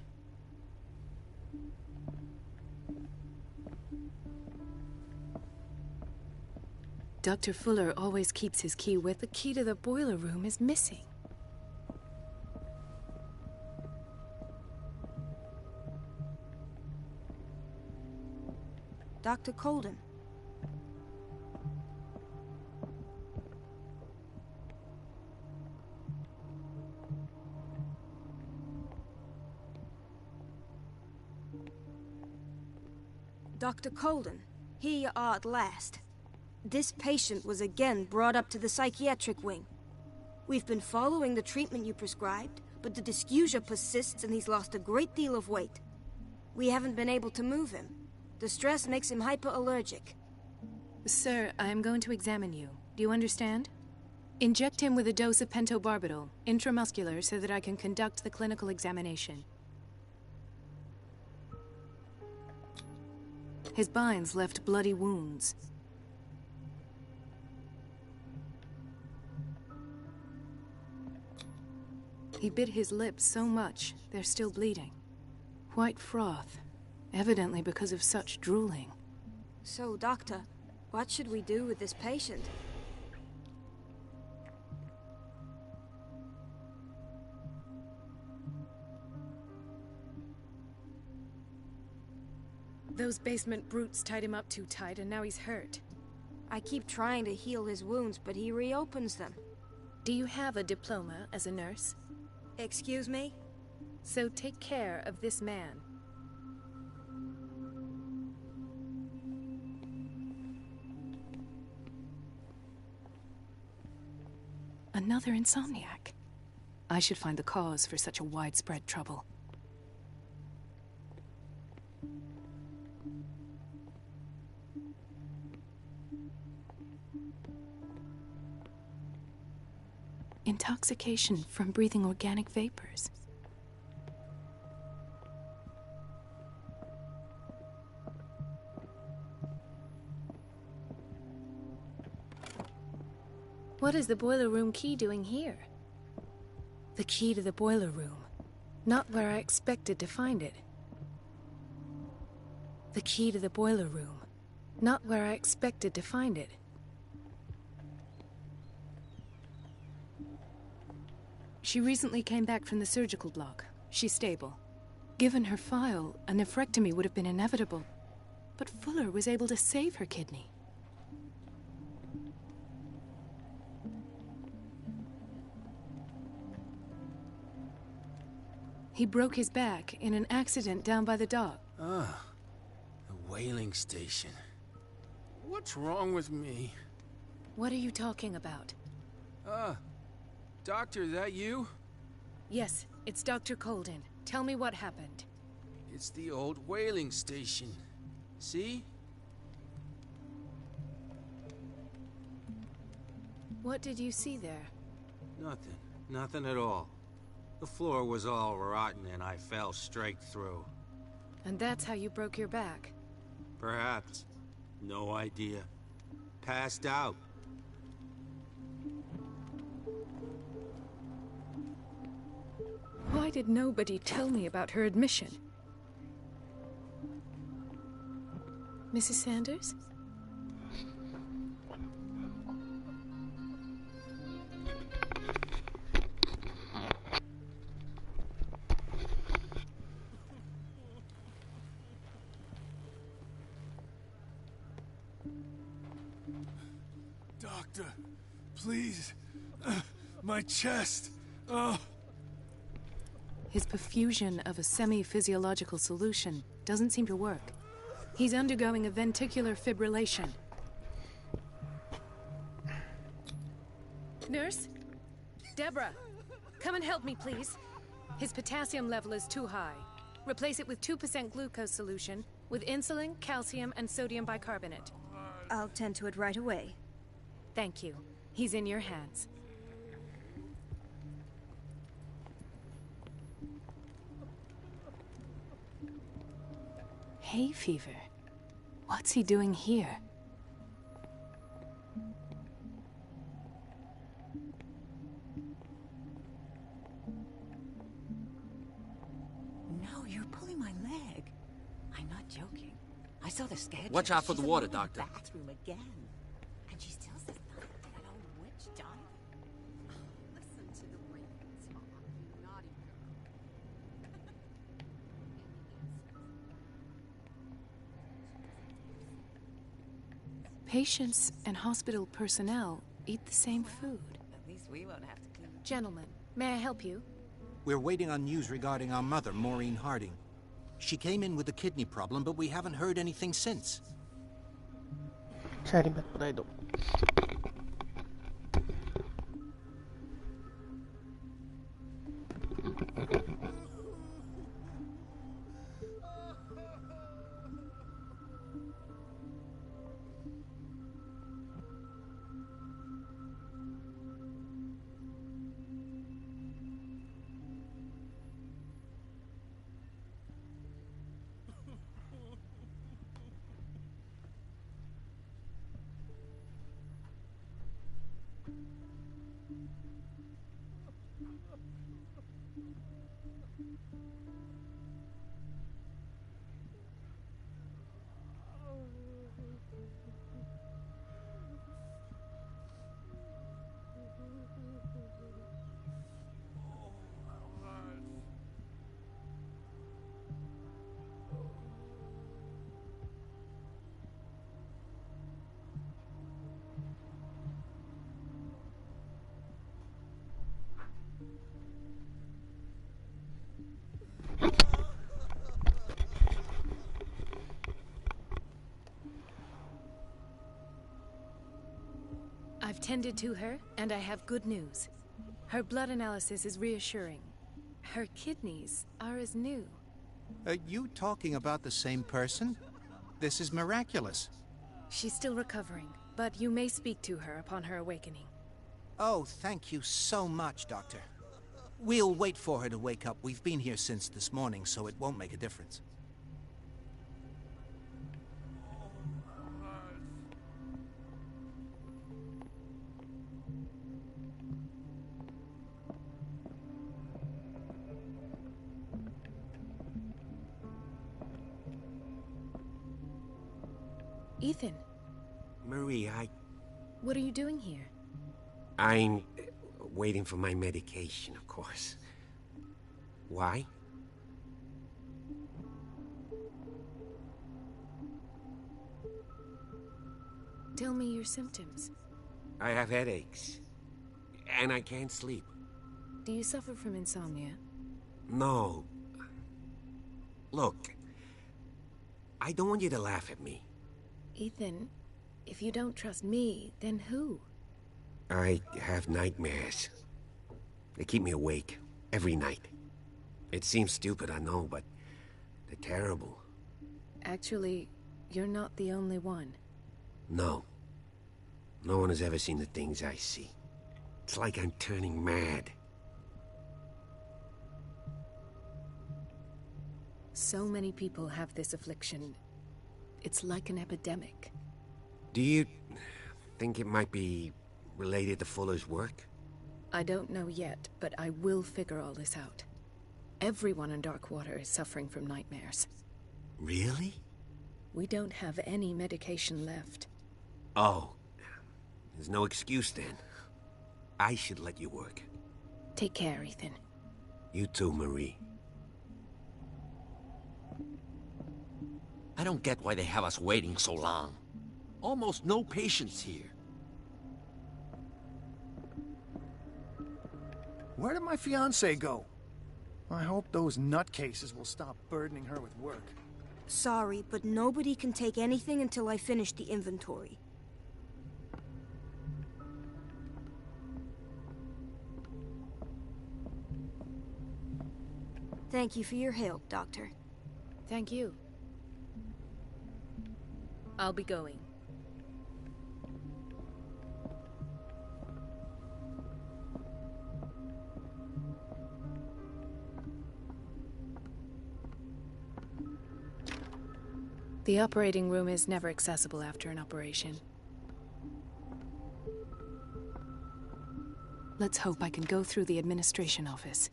Dr. Fuller always keeps his key with. The key to the boiler room is missing. Dr. Colden. Dr. Colden, here you are at last. This patient was again brought up to the psychiatric wing. We've been following the treatment you prescribed, but the dysgeusia persists and he's lost a great deal of weight. We haven't been able to move him. The stress makes him hyperallergic. Sir, I am going to examine you. Do you understand? Inject him with a dose of pentobarbital, intramuscular, so that I can conduct the clinical examination. His binds left bloody wounds. He bit his lips so much, they're still bleeding. White froth, evidently because of such drooling. So, Doctor, what should we do with this patient? Those basement brutes tied him up too tight, and now he's hurt. I keep trying to heal his wounds, but he reopens them. Do you have a diploma as a nurse? Excuse me? So take care of this man. Another insomniac. I should find the cause for such a widespread trouble. Intoxication from breathing organic vapors. What is the boiler room key doing here? The key to the boiler room. Not where I expected to find it. The key to the boiler room. Not where I expected to find it. She recently came back from the surgical block. She's stable. Given her file, a nephrectomy would have been inevitable. But Fuller was able to save her kidney. He broke his back in an accident down by the dock. Ah, the whaling station. What's wrong with me? What are you talking about? Doctor, is that you? Yes, it's Dr. Colden. Tell me what happened. It's the old whaling station. See? What did you see there? Nothing. Nothing at all. The floor was all rotten and I fell straight through. And that's how you broke your back? Perhaps. No idea. Passed out. Why did nobody tell me about her admission? Mrs. Sanders? Doctor, please. My chest. Oh. His perfusion of a semi-physiological solution doesn't seem to work. He's undergoing a ventricular fibrillation. Nurse? Deborah, come and help me, please. His potassium level is too high. Replace it with 2% glucose solution with insulin, calcium, and sodium bicarbonate. I'll tend to it right away. Thank you. He's in your hands. Hay fever. What's he doing here? No, you're pulling my leg. I'm not joking. I saw the schedule. Watch out for She's the water, in the Doctor. Bathroom again. And she still says nothing to that old witch, John. Listen to the ravens, Mom. You naughty Patients and hospital personnel eat the same food. At least we won't have to clean. Gentlemen, may I help you? We're waiting on news regarding our mother, Maureen Harding. She came in with a kidney problem, but we haven't heard anything since. Cari bet prego. tended to her, and I have good news. Her blood analysis is reassuring. Her kidneys are as new. Are you talking about the same person? This is miraculous. She's still recovering, but you may speak to her upon her awakening. Oh, thank you so much, Doctor. We'll wait for her to wake up. We've been here since this morning, so it won't make a difference. Ethan, Marie, what are you doing here? I'm waiting for my medication, of course. Why? Tell me your symptoms. I have headaches. And I can't sleep. Do you suffer from insomnia? No. Look, I don't want you to laugh at me. Ethan, if you don't trust me, then who? I have nightmares. They keep me awake every night. It seems stupid, I know, but they're terrible. Actually, you're not the only one. No. No one has ever seen the things I see. It's like I'm turning mad. So many people have this affliction. It's like an epidemic. Do you think it might be related to Fuller's work? I don't know yet, but I will figure all this out. Everyone in Darkwater is suffering from nightmares. Really? We don't have any medication left. Oh. There's no excuse then. I should let you work. Take care, Ethan. You too, Marie. I don't get why they have us waiting so long. Almost no patients here. Where did my fiancée go? I hope those nutcases will stop burdening her with work. Sorry, but nobody can take anything until I finish the inventory. Thank you for your help, Doctor. Thank you. I'll be going. The operating room is never accessible after an operation. Let's hope I can go through the administration office.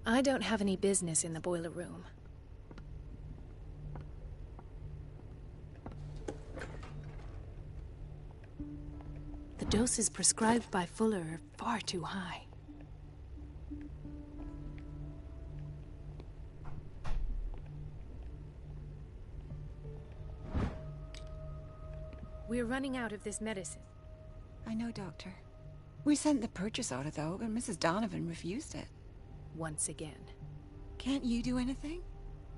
I don't have any business in the boiler room. The doses prescribed by Fuller are far too high. We're running out of this medicine. I know, Doctor. We sent the purchase order, though, and Mrs. Donovan refused it. Once again. Can't you do anything?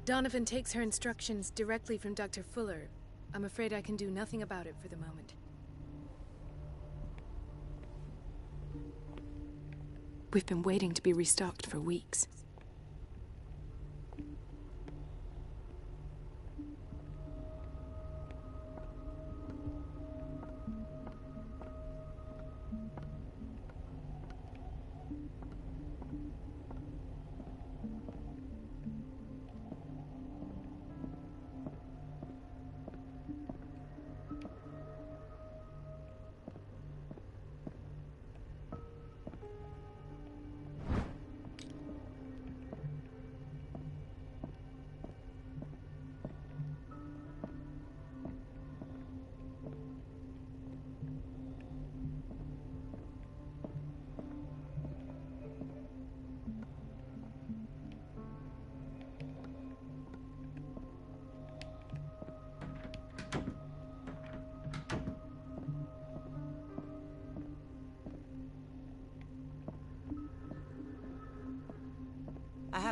Donovan takes her instructions directly from Dr. Fuller. I'm afraid I can do nothing about it for the moment. We've been waiting to be restocked for weeks.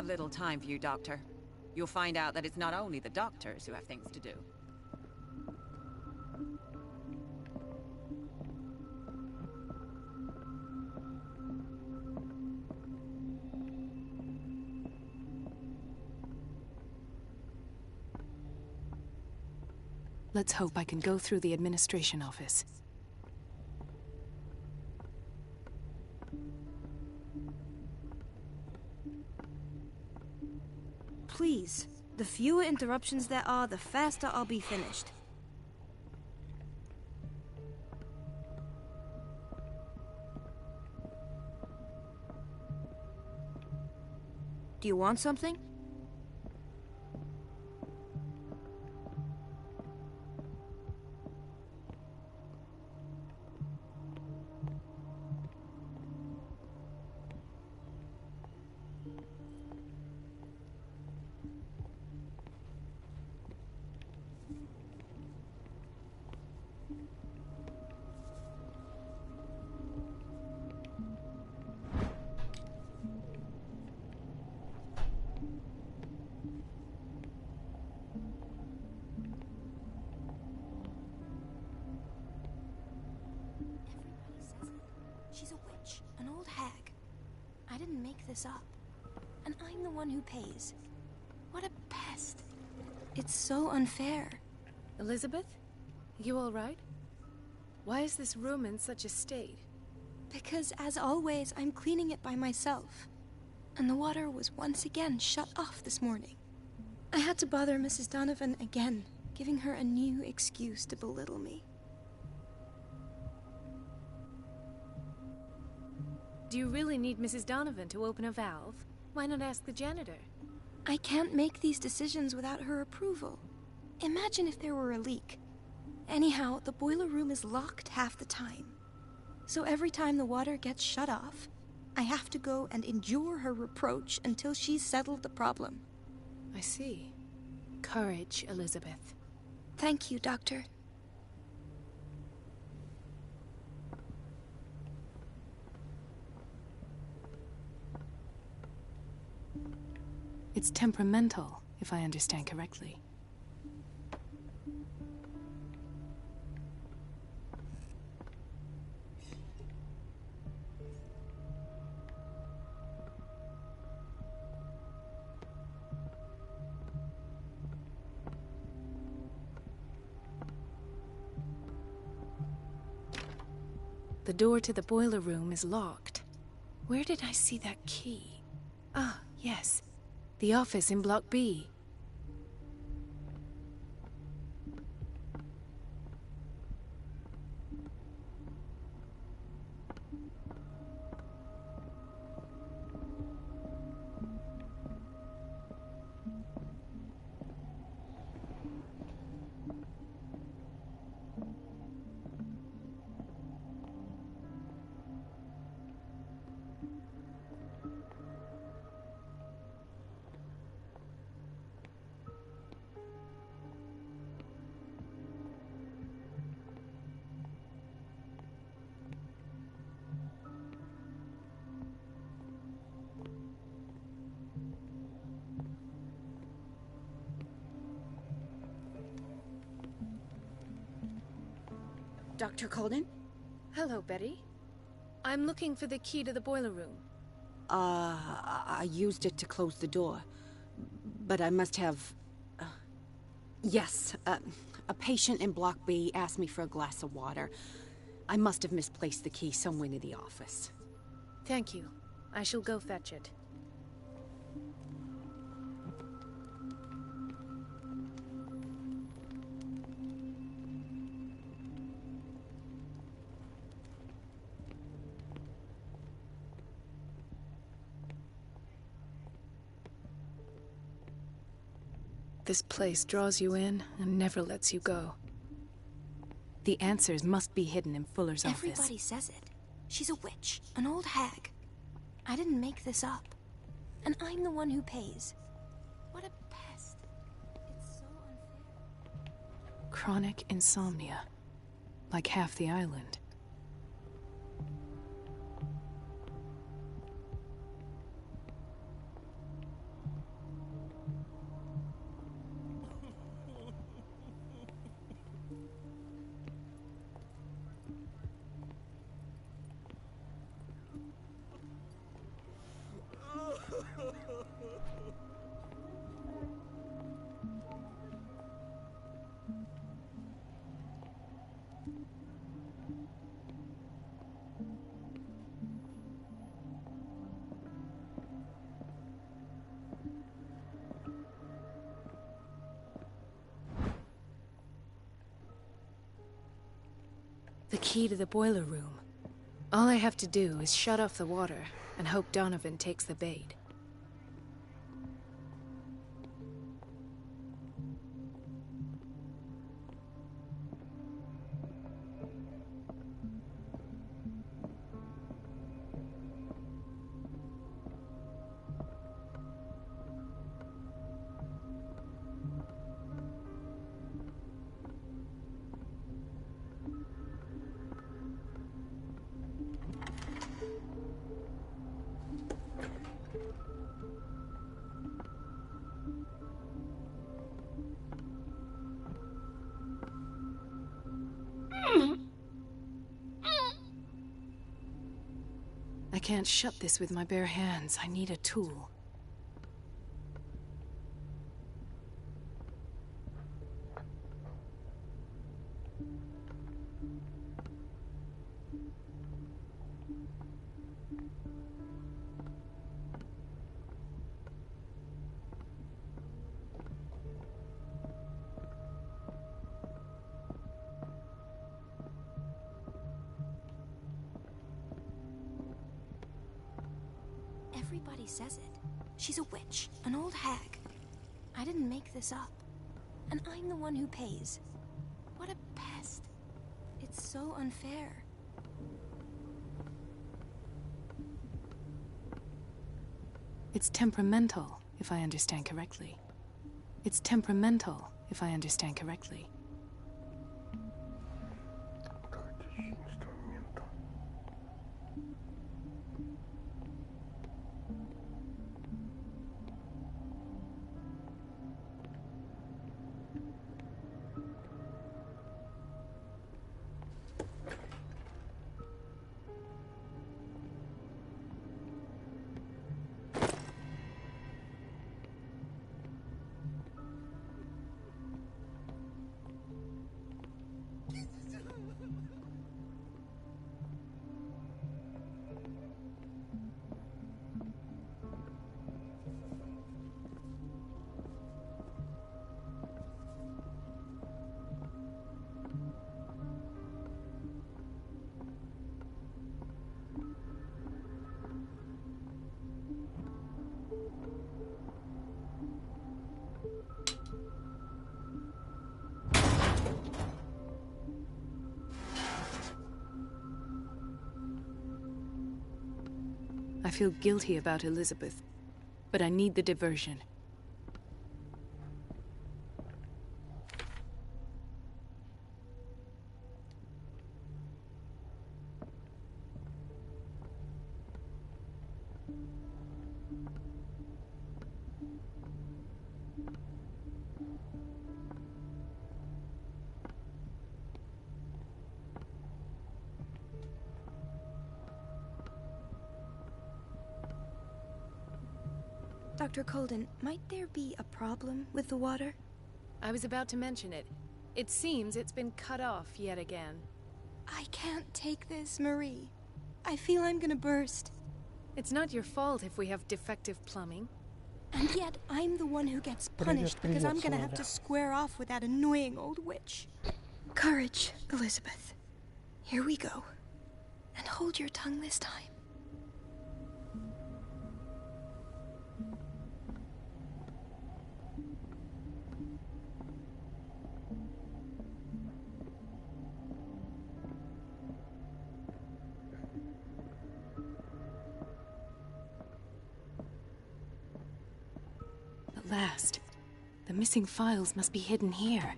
have little time for you, Doctor. You'll find out that it's not only the doctors who have things to do. Let's hope I can go through the administration office. Please, the fewer interruptions there are, the faster I'll be finished. Do you want something? She's a witch, an old hag. I didn't make this up. And I'm the one who pays. What a pest. It's so unfair. Elizabeth? You all right? Why is this room in such a state? Because, as always, I'm cleaning it by myself. And the water was once again shut off this morning. I had to bother Mrs. Donovan again, giving her a new excuse to belittle me. Do you really need Mrs. Donovan to open a valve? Why not ask the janitor? I can't make these decisions without her approval. Imagine if there were a leak. Anyhow, the boiler room is locked half the time. So every time the water gets shut off, I have to go and endure her reproach until she's settled the problem. I see. Courage, Elizabeth. Thank you, Doctor. It's temperamental, if I understand correctly. The door to the boiler room is locked. Where did I see that key? Ah, yes. The office in Block B. Dr. Colden? Hello, Betty. I'm looking for the key to the boiler room. I used it to close the door. But I must have... Yes, a patient in Block B asked me for a glass of water. I must have misplaced the key somewhere near the office. Thank you. I shall go fetch it. This place draws you in and never lets you go. The answers must be hidden in Fuller's office. Everybody says it. She's a witch, an old hag. I didn't make this up. And I'm the one who pays. What a pest. It's so unfair. Chronic insomnia. Like half the island. The key to the boiler room. All I have to do is shut off the water and hope Donovan takes the bait. I can't shut this with my bare hands. I need a tool. Everybody says it. She's a witch, an old hag. I didn't make this up. And I'm the one who pays. What a pest. It's so unfair. It's temperamental, if I understand correctly. It's temperamental, if I understand correctly. I feel guilty about Elizabeth, but I need the diversion. Dr. Colden, might there be a problem with the water? I was about to mention it. It seems it's been cut off yet again. I can't take this, Marie. I feel I'm gonna burst. It's not your fault if we have defective plumbing. And yet, I'm the one who gets punished because I'm gonna have to square off with that annoying old witch. Courage, Elizabeth. Here we go. And hold your tongue this time. At last. The missing files must be hidden here.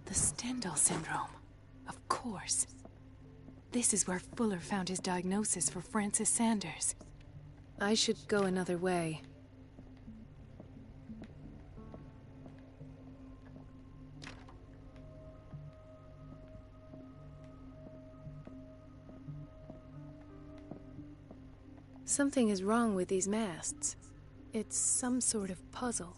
The Stendhal syndrome. Of course. This is where Fuller found his diagnosis for Francis Sanders. I should go another way. Something is wrong with these masts. It's some sort of puzzle.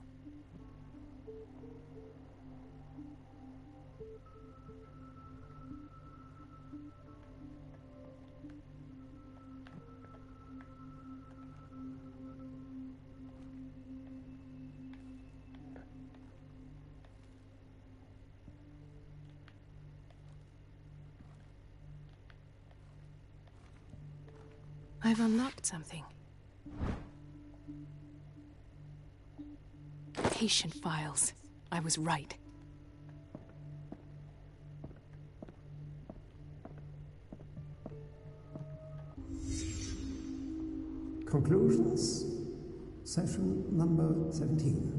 I've unlocked something. Patient files. I was right. Conclusions. Session number 17.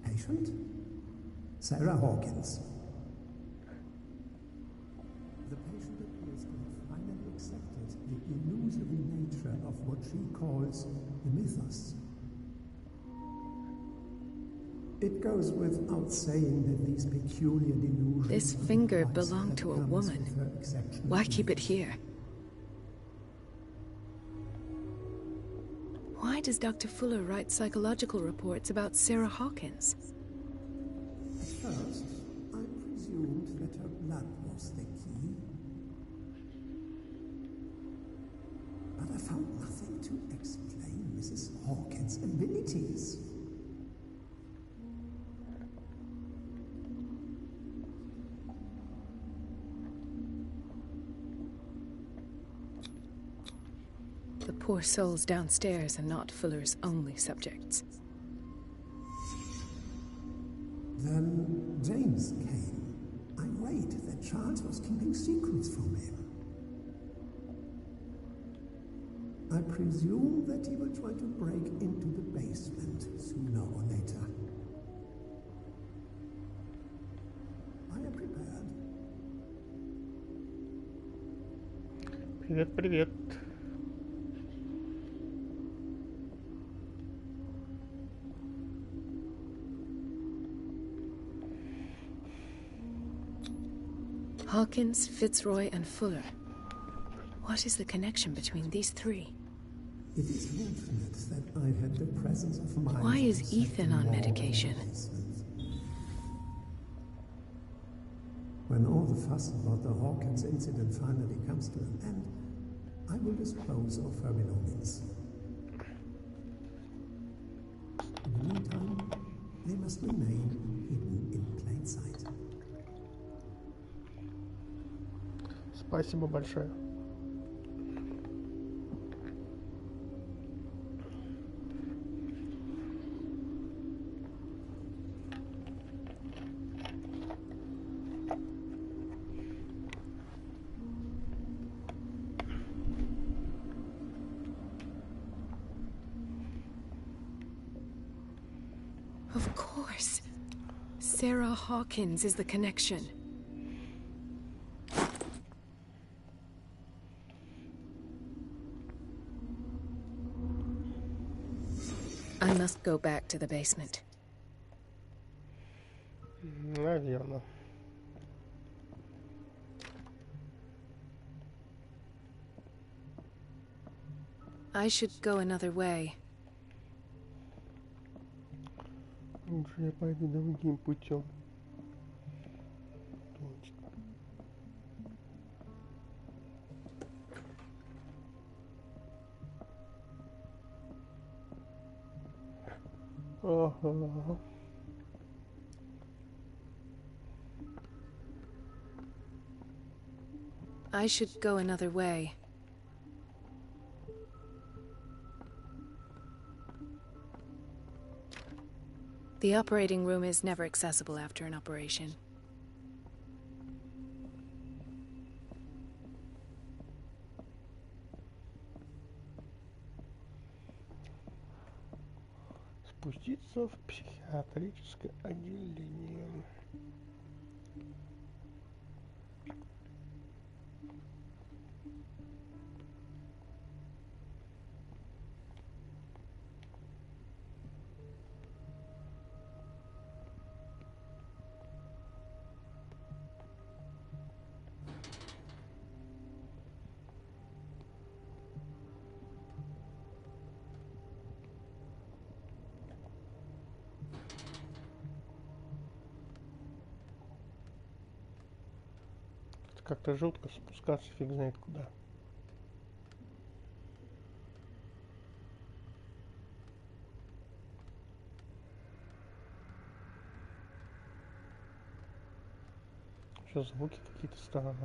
Patient? Sarah Hawkins. The patient appears to have finally accepted the illusory nature of what she calls the mythos. It goes without saying that these peculiar delusions... This finger belonged to a woman. Why keep it here? Why does Dr. Fuller write psychological reports about Sarah Hawkins? At first, I presumed that her blood was the key. But I found nothing to explain Mrs. Hawkins' abilities. The poor souls downstairs are not Fuller's only subjects. Then James came. I worried that Charles was keeping secrets from him. I presume that he will try to break into the basement sooner or later. I am prepared. Привет, привет. Hawkins, Fitzroy, and Fuller. What is the connection between these three? It is fortunate that I had the presence of mind. Why is Ethan on medication? When all the fuss about the Hawkins incident finally comes to an end, I will dispose of her belongings. In the meantime, they must remain hidden in plain sight. Спасибо большое. Of course. Sarah Hawkins is the connection. I must go back to the basement. Наверно. I should go another way. Лучше я пойду другим путем. Точно. Ага. I should go another way. The operating room is never accessible after an operation. Спуститься в психиатрическое отделение. Как-то жутко спускаться фиг знает куда. Еще звуки какие-то странные.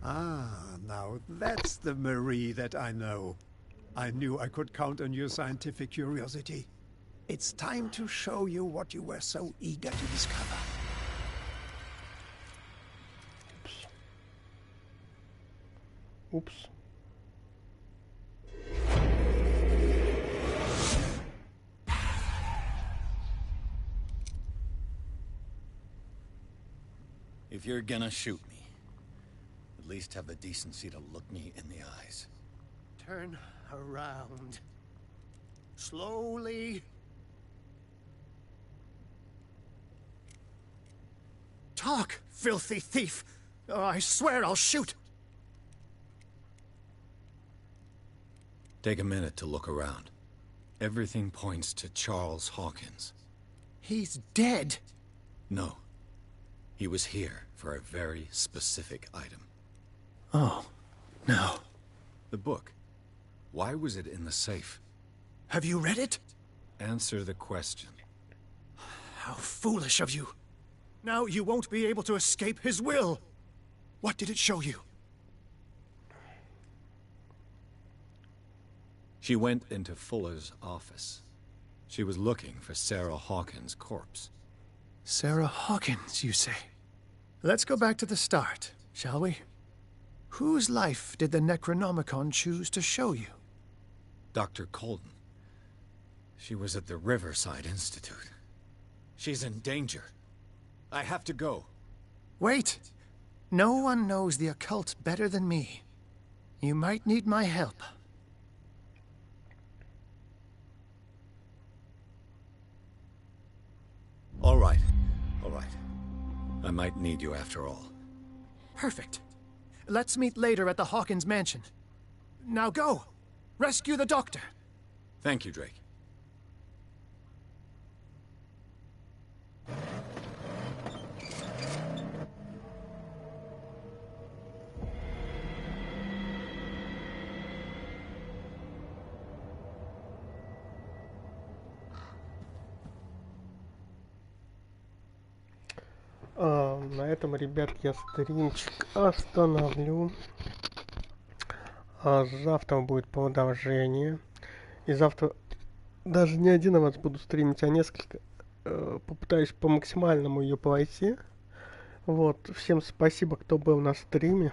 Ah, now that's the Marie that I know. I knew I could count on your scientific curiosity. It's time to show you what you were so eager to discover. Oops. If you're gonna shoot me, at least have the decency to look me in the eyes. Turn around. Slowly. Talk, filthy thief! Oh, I swear I'll shoot! Take a minute to look around. Everything points to Charles Hawkins. He's dead! No. He was here for a very specific item. Oh, no. The book. Why was it in the safe? Have you read it? Answer the question. How foolish of you. Now you won't be able to escape his will. What did it show you? She went into Fuller's office. She was looking for Sarah Hawkins' corpse. Sarah Hawkins, you say? Let's go back to the start, shall we? Whose life did the Necronomicon choose to show you? Dr. Colden. She was at the Riverside Institute. She's in danger. I have to go. Wait! No one knows the occult better than me. You might need my help. All right. All right. I might need you after all. Perfect. Let's meet later at the Hawkins mansion. Now go! Rescue the doctor! Thank you, Drake. На этом, ребят, я стримчик остановлю. Завтра будет продолжение. И завтра даже не один раз буду стримить, а несколько. Попытаюсь по максимальному ее пройти. Вот. Всем спасибо, кто был на стриме.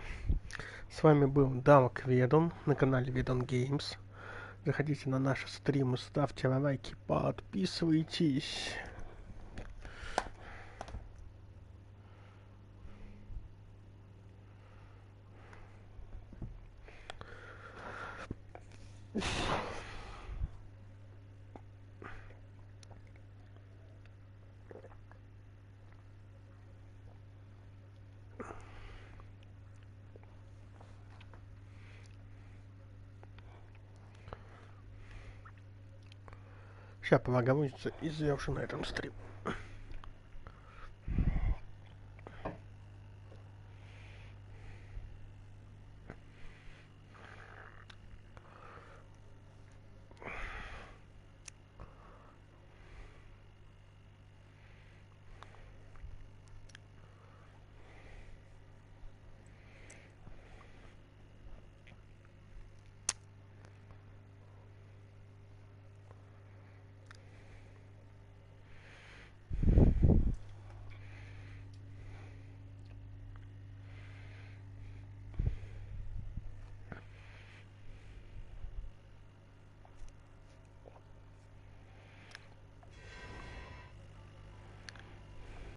С вами был Дарк Ведон на канале Ведон Геймс. Заходите на наши стримы, ставьте лайки, подписывайтесь. Сейчас полагаю, и завершу на этом стрим.